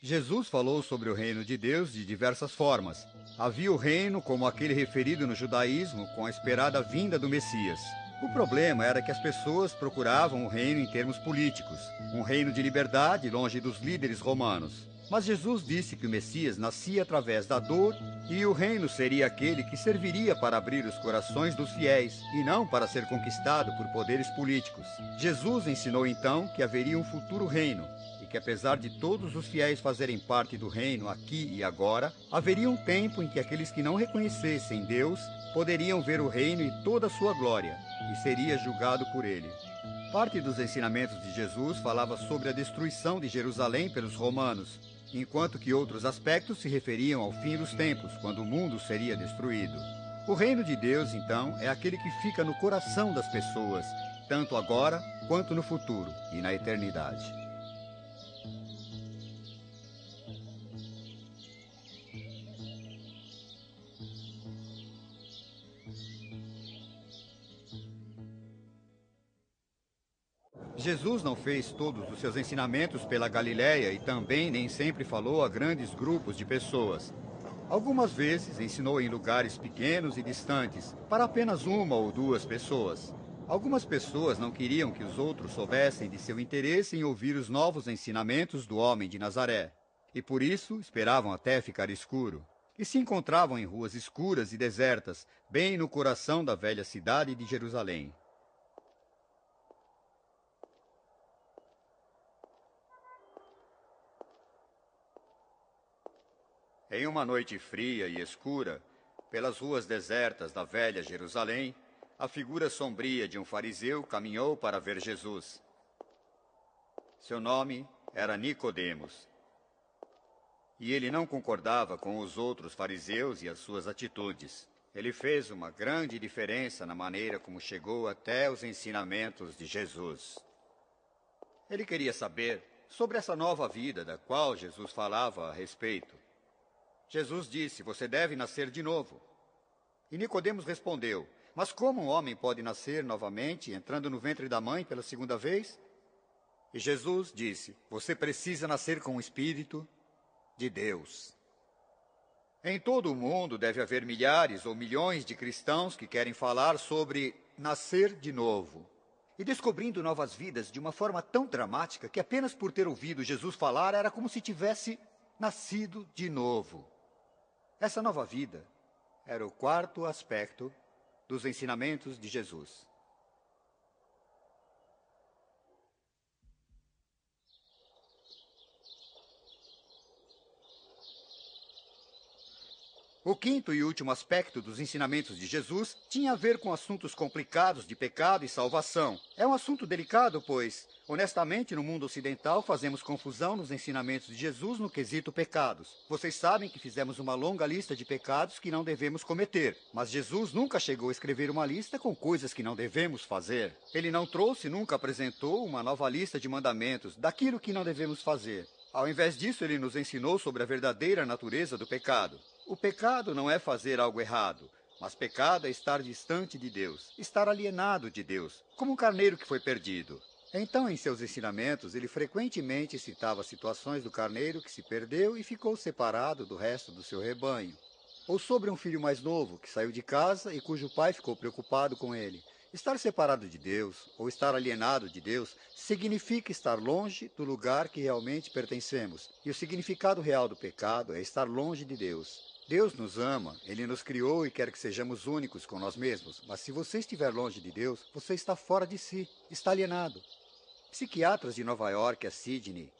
Jesus falou sobre o reino de Deus de diversas formas. Havia o reino como aquele referido no judaísmo com a esperada vinda do Messias. O problema era que as pessoas procuravam o reino em termos políticos, um reino de liberdade longe dos líderes romanos. Mas Jesus disse que o Messias nascia através da dor e o reino seria aquele que serviria para abrir os corações dos fiéis e não para ser conquistado por poderes políticos. Jesus ensinou então que haveria um futuro reino e que apesar de todos os fiéis fazerem parte do reino aqui e agora, haveria um tempo em que aqueles que não reconhecessem Deus poderiam ver o reino e toda a sua glória e seria julgado por ele. Parte dos ensinamentos de Jesus falava sobre a destruição de Jerusalém pelos romanos, enquanto que outros aspectos se referiam ao fim dos tempos, quando o mundo seria destruído. O reino de Deus, então, é aquele que fica no coração das pessoas, tanto agora quanto no futuro e na eternidade. Jesus não fez todos os seus ensinamentos pela Galiléia e também nem sempre falou a grandes grupos de pessoas. Algumas vezes ensinou em lugares pequenos e distantes, para apenas 1 ou 2 pessoas. Algumas pessoas não queriam que os outros soubessem de seu interesse em ouvir os novos ensinamentos do homem de Nazaré, e por isso esperavam até ficar escuro. E se encontravam em ruas escuras e desertas, bem no coração da velha cidade de Jerusalém. Em uma noite fria e escura, pelas ruas desertas da velha Jerusalém, a figura sombria de um fariseu caminhou para ver Jesus. Seu nome era Nicodemos. E ele não concordava com os outros fariseus e as suas atitudes. Ele fez uma grande diferença na maneira como chegou até os ensinamentos de Jesus. Ele queria saber sobre essa nova vida da qual Jesus falava a respeito. Jesus disse, você deve nascer de novo. E Nicodemos respondeu, mas como um homem pode nascer novamente, entrando no ventre da mãe pela segunda vez? E Jesus disse, você precisa nascer com o Espírito de Deus. Em todo o mundo deve haver milhares ou milhões de cristãos que querem falar sobre nascer de novo. e descobrindo novas vidas de uma forma tão dramática que apenas por ter ouvido Jesus falar era como se tivesse nascido de novo. Essa nova vida era o quarto aspecto dos ensinamentos de Jesus. O quinto e último aspecto dos ensinamentos de Jesus tinha a ver com assuntos complicados de pecado e salvação. É um assunto delicado, pois, honestamente, no mundo ocidental, fazemos confusão nos ensinamentos de Jesus no quesito pecados. Vocês sabem que fizemos uma longa lista de pecados que não devemos cometer, mas Jesus nunca chegou a escrever uma lista com coisas que não devemos fazer. Ele não trouxe, nunca apresentou uma nova lista de mandamentos daquilo que não devemos fazer. Ao invés disso, ele nos ensinou sobre a verdadeira natureza do pecado. O pecado não é fazer algo errado, mas pecado é estar distante de Deus, estar alienado de Deus, como um carneiro que foi perdido. Então, em seus ensinamentos, ele frequentemente citava situações do carneiro que se perdeu e ficou separado do resto do seu rebanho. Ou sobre um filho mais novo que saiu de casa e cujo pai ficou preocupado com ele. Estar separado de Deus, ou estar alienado de Deus, significa estar longe do lugar que realmente pertencemos. E o significado real do pecado é estar longe de Deus. Deus nos ama, Ele nos criou e quer que sejamos únicos com nós mesmos. Mas se você estiver longe de Deus, você está fora de si, está alienado. Psiquiatras de Nova York, a Sydney,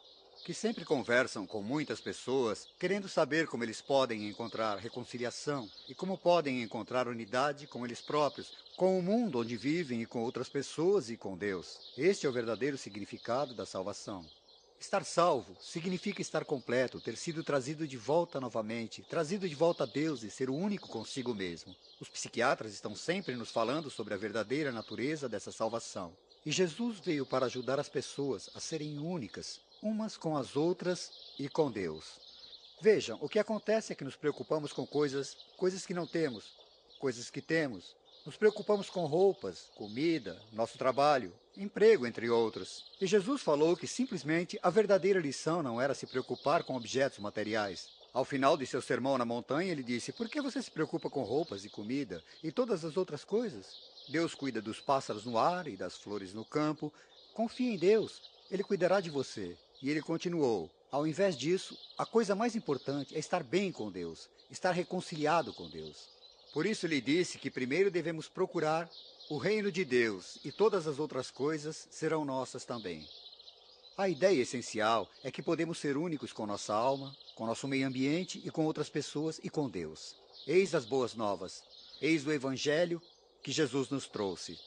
que sempre conversam com muitas pessoas, querendo saber como eles podem encontrar reconciliação e como podem encontrar unidade com eles próprios, com o mundo onde vivem e com outras pessoas e com Deus. Este é o verdadeiro significado da salvação. Estar salvo significa estar completo, ter sido trazido de volta novamente, trazido de volta a Deus e ser o único consigo mesmo. Os psiquiatras estão sempre nos falando sobre a verdadeira natureza dessa salvação. E Jesus veio para ajudar as pessoas a serem únicas, umas com as outras e com Deus. Vejam, o que acontece é que nos preocupamos com coisas que não temos, coisas que temos. Nos preocupamos com roupas, comida, nosso trabalho, emprego, entre outros. E Jesus falou que simplesmente a verdadeira lição não era se preocupar com objetos materiais. Ao final de seu sermão na montanha, ele disse: por que você se preocupa com roupas e comida e todas as outras coisas? Deus cuida dos pássaros no ar e das flores no campo. Confie em Deus, Ele cuidará de você. E ele continuou: ao invés disso, a coisa mais importante é estar bem com Deus, estar reconciliado com Deus. Por isso lhe disse que primeiro devemos procurar o reino de Deus e todas as outras coisas serão nossas também. A ideia essencial é que podemos ser únicos com nossa alma, com nosso meio ambiente e com outras pessoas e com Deus. Eis as boas novas, eis o evangelho que Jesus nos trouxe.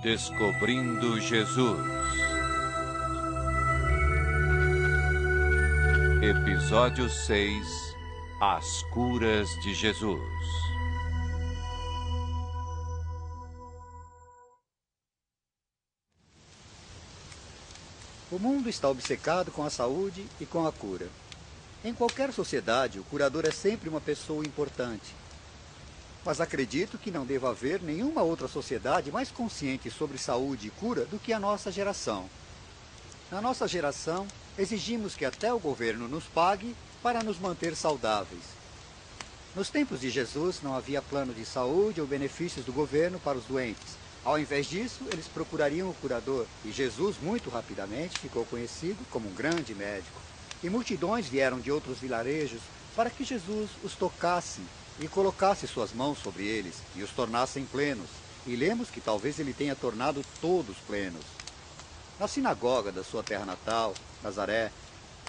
Descobrindo Jesus. Episódio 6. As curas de Jesus. O mundo está obcecado com a saúde e com a cura. Em qualquer sociedade, o curador é sempre uma pessoa importante. Mas acredito que não deva haver nenhuma outra sociedade mais consciente sobre saúde e cura do que a nossa geração. Na nossa geração, exigimos que até o governo nos pague para nos manter saudáveis. Nos tempos de Jesus, não havia plano de saúde ou benefícios do governo para os doentes. Ao invés disso, eles procurariam o curador, e Jesus, muito rapidamente, ficou conhecido como um grande médico. E multidões vieram de outros vilarejos para que Jesus os tocasse e colocasse suas mãos sobre eles e os tornassem plenos. E lemos que talvez ele tenha tornado todos plenos. Na sinagoga da sua terra natal, Nazaré,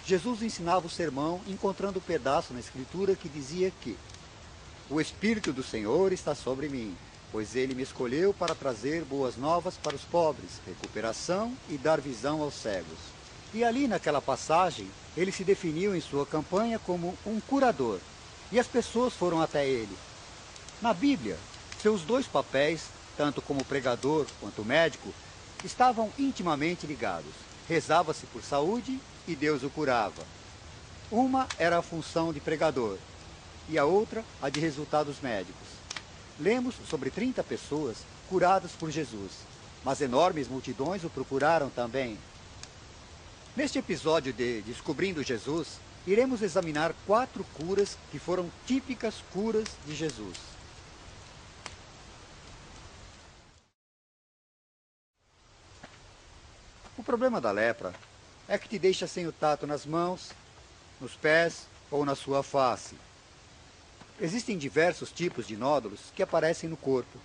Jesus ensinava o sermão encontrando um pedaço na Escritura que dizia que o Espírito do Senhor está sobre mim, pois ele me escolheu para trazer boas novas para os pobres, recuperação e dar visão aos cegos. E ali naquela passagem, ele se definiu em sua campanha como um curador. E as pessoas foram até ele. Na Bíblia, seus dois papéis, tanto como pregador quanto médico, estavam intimamente ligados. Rezava-se por saúde e Deus o curava. Uma era a função de pregador e a outra a de resultados médicos. Lemos sobre 30 pessoas curadas por Jesus, mas enormes multidões o procuraram também. Neste episódio de Descobrindo Jesus, iremos examinar 4 curas que foram típicas curas de Jesus. O problema da lepra é que te deixa sem o tato nas mãos, nos pés ou na sua face. Existem diversos tipos de nódulos que aparecem no corpo,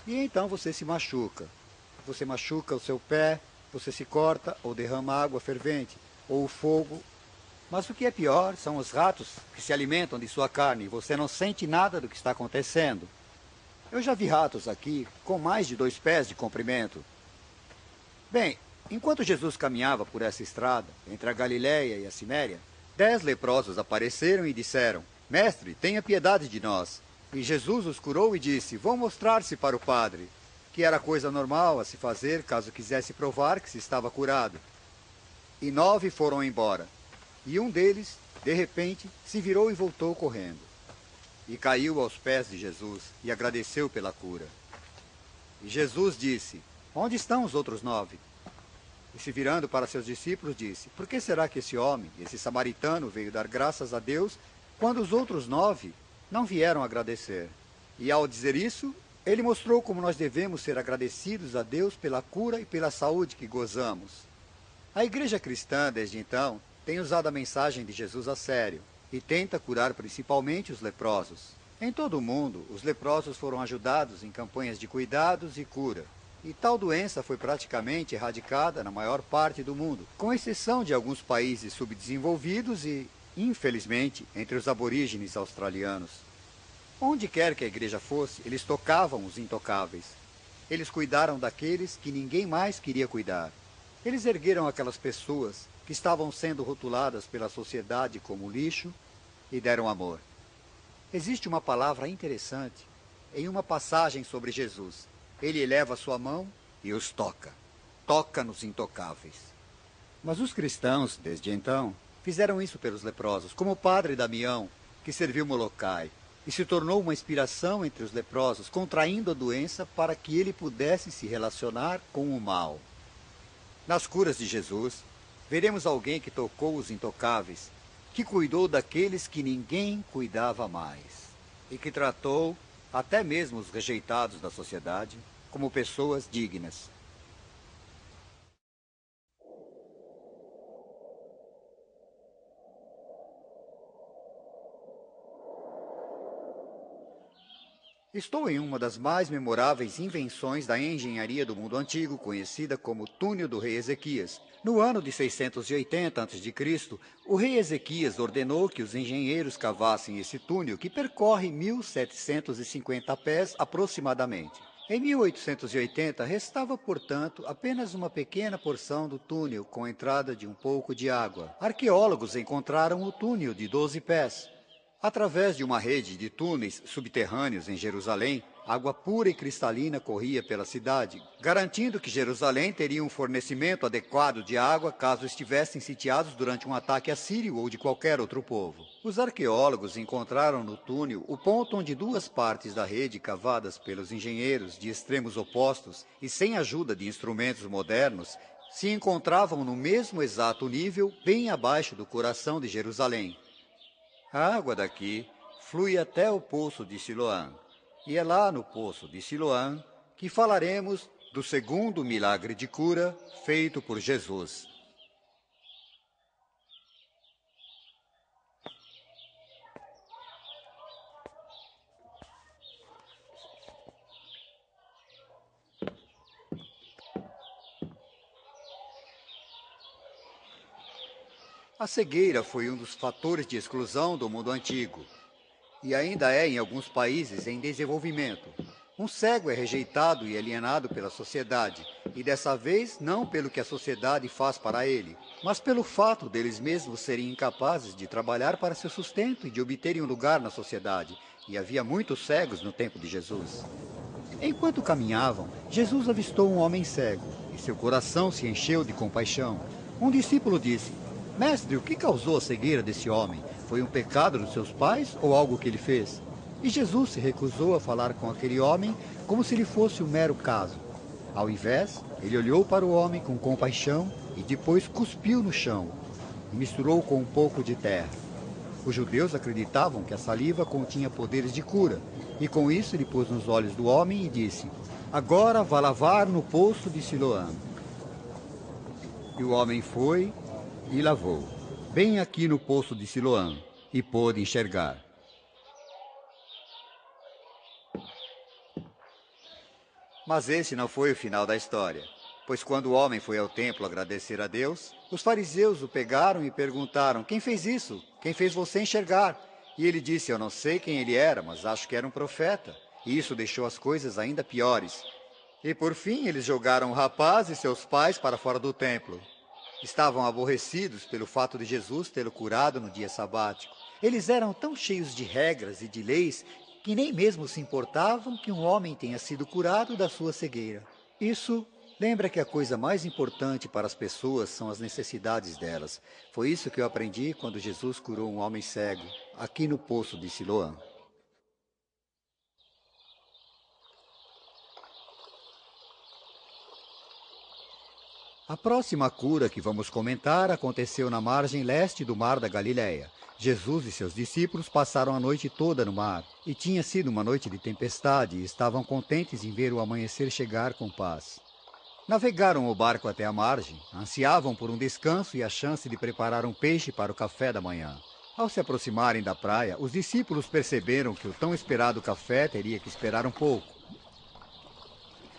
e então você se machuca. Você machuca o seu pé, você se corta ou derrama água fervente, ou o fogo. Mas o que é pior são os ratos que se alimentam de sua carne e você não sente nada do que está acontecendo. Eu já vi ratos aqui com mais de 2 pés de comprimento. Bem, enquanto Jesus caminhava por essa estrada, entre a Galiléia e a Ciméria, 10 leprosos apareceram e disseram: Mestre, tenha piedade de nós. E Jesus os curou e disse: Vão mostrar-se para o padre, que era coisa normal a se fazer caso quisesse provar que se estava curado. E 9 foram embora. E um deles, de repente, se virou e voltou correndo. E caiu aos pés de Jesus e agradeceu pela cura. E Jesus disse: Onde estão os outros 9? E se virando para seus discípulos, disse: Por que será que esse homem, esse samaritano, veio dar graças a Deus, quando os outros 9 não vieram agradecer? E ao dizer isso, ele mostrou como nós devemos ser agradecidos a Deus pela cura e pela saúde que gozamos. A igreja cristã, desde então, tem usado a mensagem de Jesus a sério e tenta curar principalmente os leprosos. Em todo o mundo, os leprosos foram ajudados em campanhas de cuidados e cura. E tal doença foi praticamente erradicada na maior parte do mundo, com exceção de alguns países subdesenvolvidos e, infelizmente, entre os aborígenes australianos. Onde quer que a igreja fosse, eles tocavam os intocáveis. Eles cuidaram daqueles que ninguém mais queria cuidar. Eles ergueram aquelas pessoas que estavam sendo rotuladas pela sociedade como lixo e deram amor. Existe uma palavra interessante em uma passagem sobre Jesus. Ele eleva sua mão e os toca. Toca nos intocáveis. Mas os cristãos, desde então, fizeram isso pelos leprosos, como o padre Damião, que serviu Molokai, e se tornou uma inspiração entre os leprosos, contraindo a doença para que ele pudesse se relacionar com o mal. Nas curas de Jesus, veremos alguém que tocou os intocáveis, que cuidou daqueles que ninguém cuidava mais, e que tratou até mesmo os rejeitados da sociedade como pessoas dignas. Estou em uma das mais memoráveis invenções da engenharia do mundo antigo, conhecida como Túnel do Rei Ezequias. No ano de 680 a.C., o rei Ezequias ordenou que os engenheiros cavassem esse túnel, que percorre 1.750 pés aproximadamente. Em 1880, restava, portanto, apenas uma pequena porção do túnel com a entrada de um pouco de água. Arqueólogos encontraram o túnel de 12 pés. Através de uma rede de túneis subterrâneos em Jerusalém, água pura e cristalina corria pela cidade, garantindo que Jerusalém teria um fornecimento adequado de água caso estivessem sitiados durante um ataque assírio ou de qualquer outro povo. Os arqueólogos encontraram no túnel o ponto onde 2 partes da rede cavadas pelos engenheiros de extremos opostos e sem ajuda de instrumentos modernos se encontravam no mesmo exato nível, bem abaixo do coração de Jerusalém. A água daqui flui até o poço de Siloã, e é lá no poço de Siloã que falaremos do segundo milagre de cura feito por Jesus. A cegueira foi um dos fatores de exclusão do mundo antigo, e ainda é em alguns países em desenvolvimento. Um cego é rejeitado e alienado pela sociedade, e dessa vez não pelo que a sociedade faz para ele, mas pelo fato deles mesmos serem incapazes de trabalhar para seu sustento e de obterem um lugar na sociedade, e havia muitos cegos no tempo de Jesus. Enquanto caminhavam, Jesus avistou um homem cego, e seu coração se encheu de compaixão. Um discípulo disse: Mestre, o que causou a cegueira desse homem? Foi um pecado dos seus pais ou algo que ele fez? E Jesus se recusou a falar com aquele homem como se ele fosse um mero caso. Ao invés, ele olhou para o homem com compaixão e depois cuspiu no chão. e misturou com um pouco de terra. Os judeus acreditavam que a saliva continha poderes de cura, e com isso ele pôs nos olhos do homem e disse: "Agora vá lavar no poço de Siloã." E o homem foi e lavou, bem aqui no poço de Siloã, e pôde enxergar. Mas esse não foi o final da história, pois quando o homem foi ao templo agradecer a Deus, os fariseus o pegaram e perguntaram: "Quem fez isso? Quem fez você enxergar?" E ele disse: "Eu não sei quem ele era, mas acho que era um profeta." E isso deixou as coisas ainda piores. E por fim eles jogaram o rapaz e seus pais para fora do templo. Estavam aborrecidos pelo fato de Jesus tê-lo curado no dia sabático. Eles eram tão cheios de regras e de leis que nem mesmo se importavam que um homem tenha sido curado da sua cegueira. Isso lembra que a coisa mais importante para as pessoas são as necessidades delas. Foi isso que eu aprendi quando Jesus curou um homem cego, aqui no poço de Siloã. A próxima cura que vamos comentar aconteceu na margem leste do Mar da Galileia. Jesus e seus discípulos passaram a noite toda no mar, e tinha sido uma noite de tempestade, e estavam contentes em ver o amanhecer chegar com paz. Navegaram o barco até a margem, ansiavam por um descanso e a chance de preparar um peixe para o café da manhã. Ao se aproximarem da praia, os discípulos perceberam que o tão esperado café teria que esperar um pouco.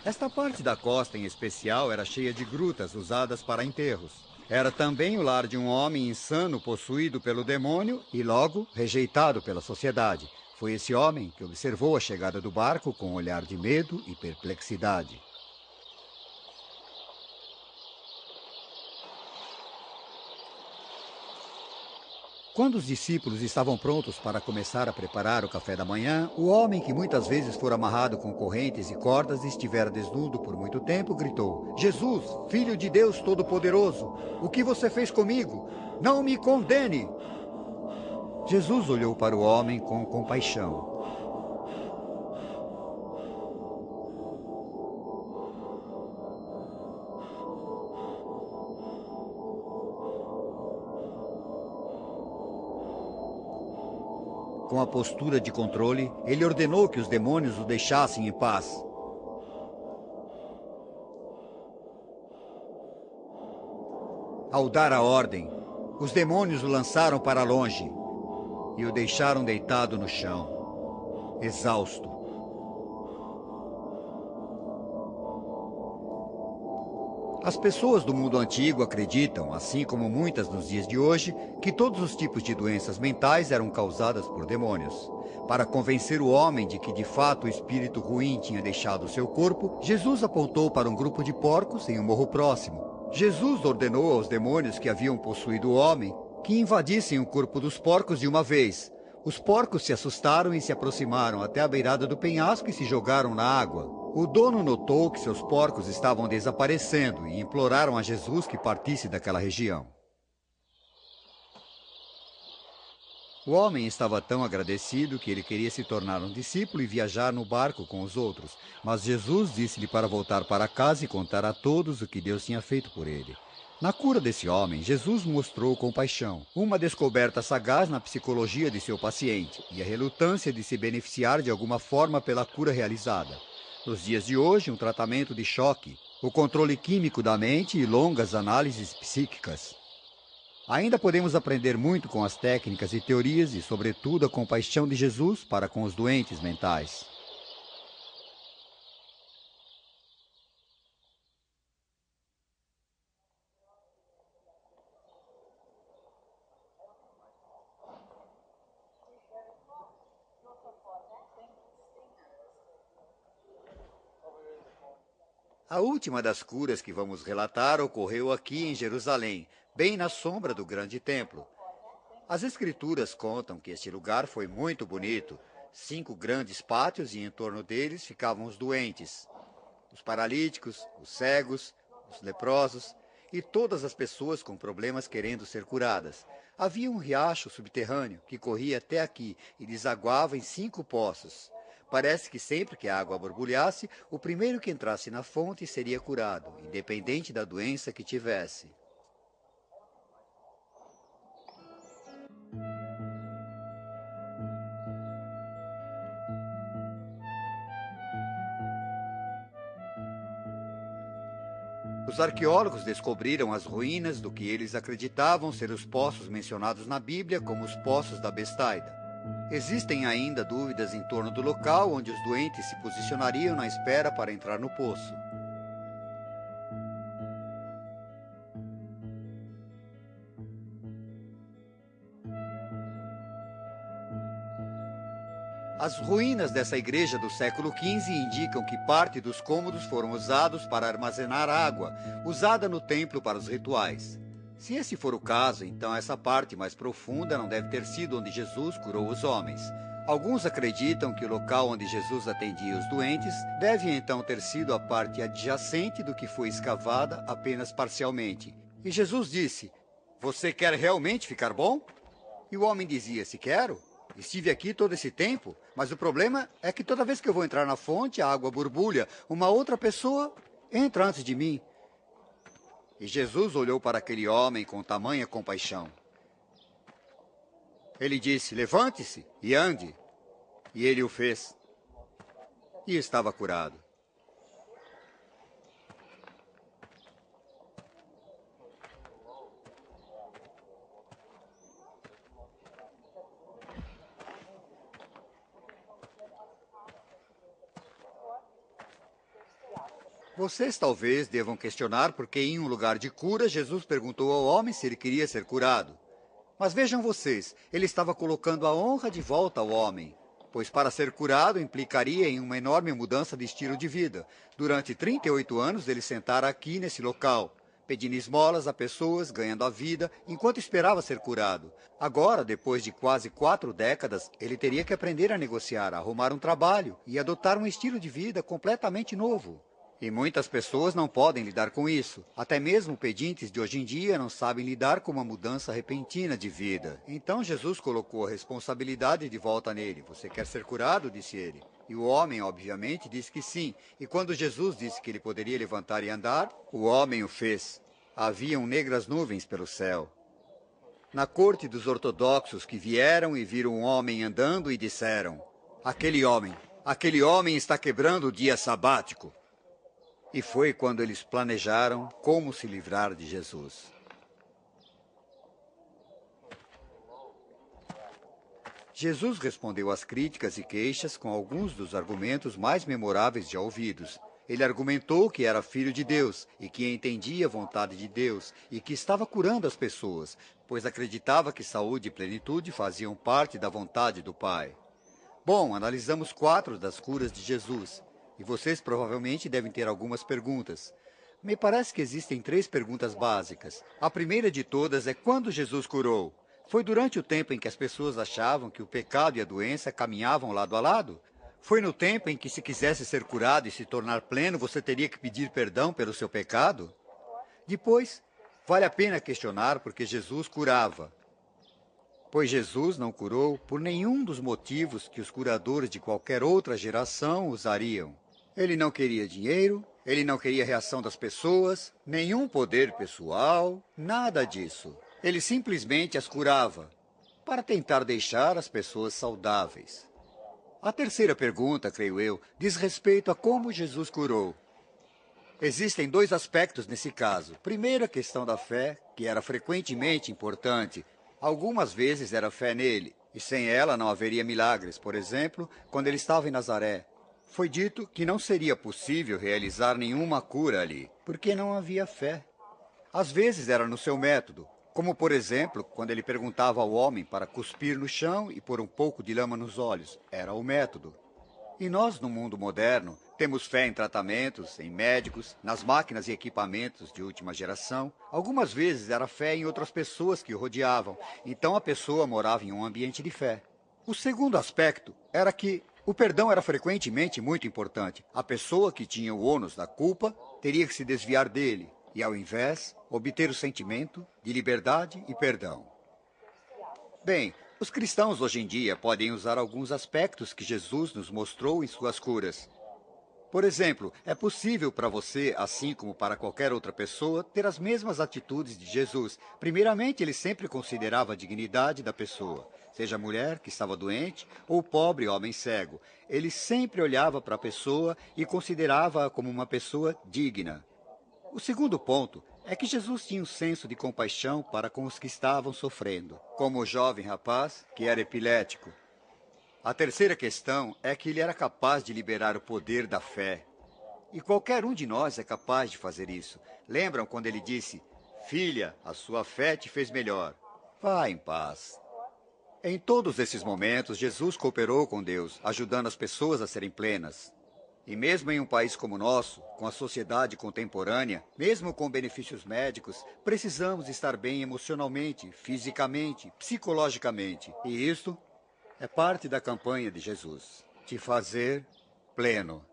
Esta parte da costa, em especial, era cheia de grutas usadas para enterros. Era também o lar de um homem insano possuído pelo demônio e, logo, rejeitado pela sociedade. Foi esse homem que observou a chegada do barco com um olhar de medo e perplexidade. Quando os discípulos estavam prontos para começar a preparar o café da manhã, o homem que muitas vezes fora amarrado com correntes e cordas e estivera desnudo por muito tempo, gritou: "Jesus, Filho de Deus Todo-Poderoso, o que você fez comigo? Não me condene!" Jesus olhou para o homem com compaixão. Com a postura de controle, ele ordenou que os demônios o deixassem em paz. Ao dar a ordem, os demônios o lançaram para longe e o deixaram deitado no chão, exausto. As pessoas do mundo antigo acreditam, assim como muitas nos dias de hoje, que todos os tipos de doenças mentais eram causadas por demônios. Para convencer o homem de que de fato o espírito ruim tinha deixado seu corpo, Jesus apontou para um grupo de porcos em um morro próximo. Jesus ordenou aos demônios que haviam possuído o homem que invadissem o corpo dos porcos de uma vez. Os porcos se assustaram e se aproximaram até a beirada do penhasco e se jogaram na água. O dono notou que seus porcos estavam desaparecendo e imploraram a Jesus que partisse daquela região. O homem estava tão agradecido que ele queria se tornar um discípulo e viajar no barco com os outros. Mas Jesus disse-lhe para voltar para casa e contar a todos o que Deus tinha feito por ele. Na cura desse homem, Jesus mostrou compaixão, uma descoberta sagaz na psicologia de seu paciente e a relutância de se beneficiar de alguma forma pela cura realizada. Nos dias de hoje, um tratamento de choque, o controle químico da mente e longas análises psíquicas. Ainda podemos aprender muito com as técnicas e teorias e, sobretudo, a compaixão de Jesus para com os doentes mentais. A última das curas que vamos relatar ocorreu aqui em Jerusalém, bem na sombra do grande templo. As escrituras contam que este lugar foi muito bonito. 5 grandes pátios e em torno deles ficavam os doentes, os paralíticos, os cegos, os leprosos e todas as pessoas com problemas querendo ser curadas. Havia um riacho subterrâneo que corria até aqui e desaguava em 5 poços. Parece que sempre que a água borbulhasse, o primeiro que entrasse na fonte seria curado, independente da doença que tivesse. Os arqueólogos descobriram as ruínas do que eles acreditavam ser os poços mencionados na Bíblia como os poços da Bestaida. Existem ainda dúvidas em torno do local onde os doentes se posicionariam na espera para entrar no poço. As ruínas dessa igreja do século XV indicam que parte dos cômodos foram usados para armazenar água, usada no templo para os rituais. Se esse for o caso, então essa parte mais profunda não deve ter sido onde Jesus curou os homens. Alguns acreditam que o local onde Jesus atendia os doentes deve então ter sido a parte adjacente do que foi escavada apenas parcialmente. E Jesus disse: "Você quer realmente ficar bom?" E o homem dizia: "Se quero. Estive aqui todo esse tempo, mas o problema é que toda vez que eu vou entrar na fonte, a água borbulha. Uma outra pessoa entra antes de mim." E Jesus olhou para aquele homem com tamanha compaixão. Ele disse: "Levante-se e ande." E ele o fez. E estava curado. Vocês talvez devam questionar porque em um lugar de cura, Jesus perguntou ao homem se ele queria ser curado. Mas vejam vocês, ele estava colocando a honra de volta ao homem, pois para ser curado implicaria em uma enorme mudança de estilo de vida. Durante 38 anos ele sentara aqui nesse local, pedindo esmolas a pessoas, ganhando a vida, enquanto esperava ser curado. Agora, depois de quase 4 décadas, ele teria que aprender a negociar, a arrumar um trabalho e adotar um estilo de vida completamente novo. E muitas pessoas não podem lidar com isso. Até mesmo pedintes de hoje em dia não sabem lidar com uma mudança repentina de vida. Então Jesus colocou a responsabilidade de volta nele. "Você quer ser curado?" disse ele. E o homem, obviamente, disse que sim. E quando Jesus disse que ele poderia levantar e andar, o homem o fez. Haviam negras nuvens pelo céu. Na corte dos ortodoxos que vieram e viram um homem andando e disseram: aquele homem está quebrando o dia sabático." E foi quando eles planejaram como se livrar de Jesus. Jesus respondeu às críticas e queixas com alguns dos argumentos mais memoráveis já ouvidos. Ele argumentou que era filho de Deus e que entendia a vontade de Deus e que estava curando as pessoas, pois acreditava que saúde e plenitude faziam parte da vontade do Pai. Bom, analisamos 4 das curas de Jesus. E vocês provavelmente devem ter algumas perguntas. Me parece que existem 3 perguntas básicas. A primeira de todas é: quando Jesus curou? Foi durante o tempo em que as pessoas achavam que o pecado e a doença caminhavam lado a lado? Foi no tempo em que, se quisesse ser curado e se tornar pleno, você teria que pedir perdão pelo seu pecado? Depois, vale a pena questionar porque Jesus curava. Pois Jesus não curou por nenhum dos motivos que os curadores de qualquer outra geração usariam. Ele não queria dinheiro, ele não queria a reação das pessoas, nenhum poder pessoal, nada disso. Ele simplesmente as curava, para tentar deixar as pessoas saudáveis. A terceira pergunta, creio eu, diz respeito a como Jesus curou. Existem 2 aspectos nesse caso. Primeiro, a questão da fé, que era frequentemente importante. Algumas vezes era fé nele, e sem ela não haveria milagres. Por exemplo, quando ele estava em Nazaré, foi dito que não seria possível realizar nenhuma cura ali, porque não havia fé. Às vezes era no seu método, como por exemplo, quando ele perguntava ao homem para cuspir no chão e pôr um pouco de lama nos olhos. Era o método. E nós, no mundo moderno, temos fé em tratamentos, em médicos, nas máquinas e equipamentos de última geração. Algumas vezes era fé em outras pessoas que o rodeavam, então a pessoa morava em um ambiente de fé. O segundo aspecto era que o perdão era frequentemente muito importante. A pessoa que tinha o ônus da culpa teria que se desviar dele e, ao invés, obter o sentimento de liberdade e perdão. Bem, os cristãos hoje em dia podem usar alguns aspectos que Jesus nos mostrou em suas curas. Por exemplo, é possível para você, assim como para qualquer outra pessoa, ter as mesmas atitudes de Jesus. Primeiramente, ele sempre considerava a dignidade da pessoa, seja a mulher que estava doente ou o pobre homem cego. Ele sempre olhava para a pessoa e considerava-a como uma pessoa digna. O segundo ponto é que Jesus tinha um senso de compaixão para com os que estavam sofrendo, como o jovem rapaz que era epilético. A terceira questão é que ele era capaz de liberar o poder da fé. E qualquer um de nós é capaz de fazer isso. Lembram quando ele disse: "Filha, a sua fé te fez melhor. Vá em paz." Em todos esses momentos, Jesus cooperou com Deus, ajudando as pessoas a serem plenas. E mesmo em um país como o nosso, com a sociedade contemporânea, mesmo com benefícios médicos, precisamos estar bem emocionalmente, fisicamente, psicologicamente. E isto é parte da campanha de Jesus: te fazer pleno.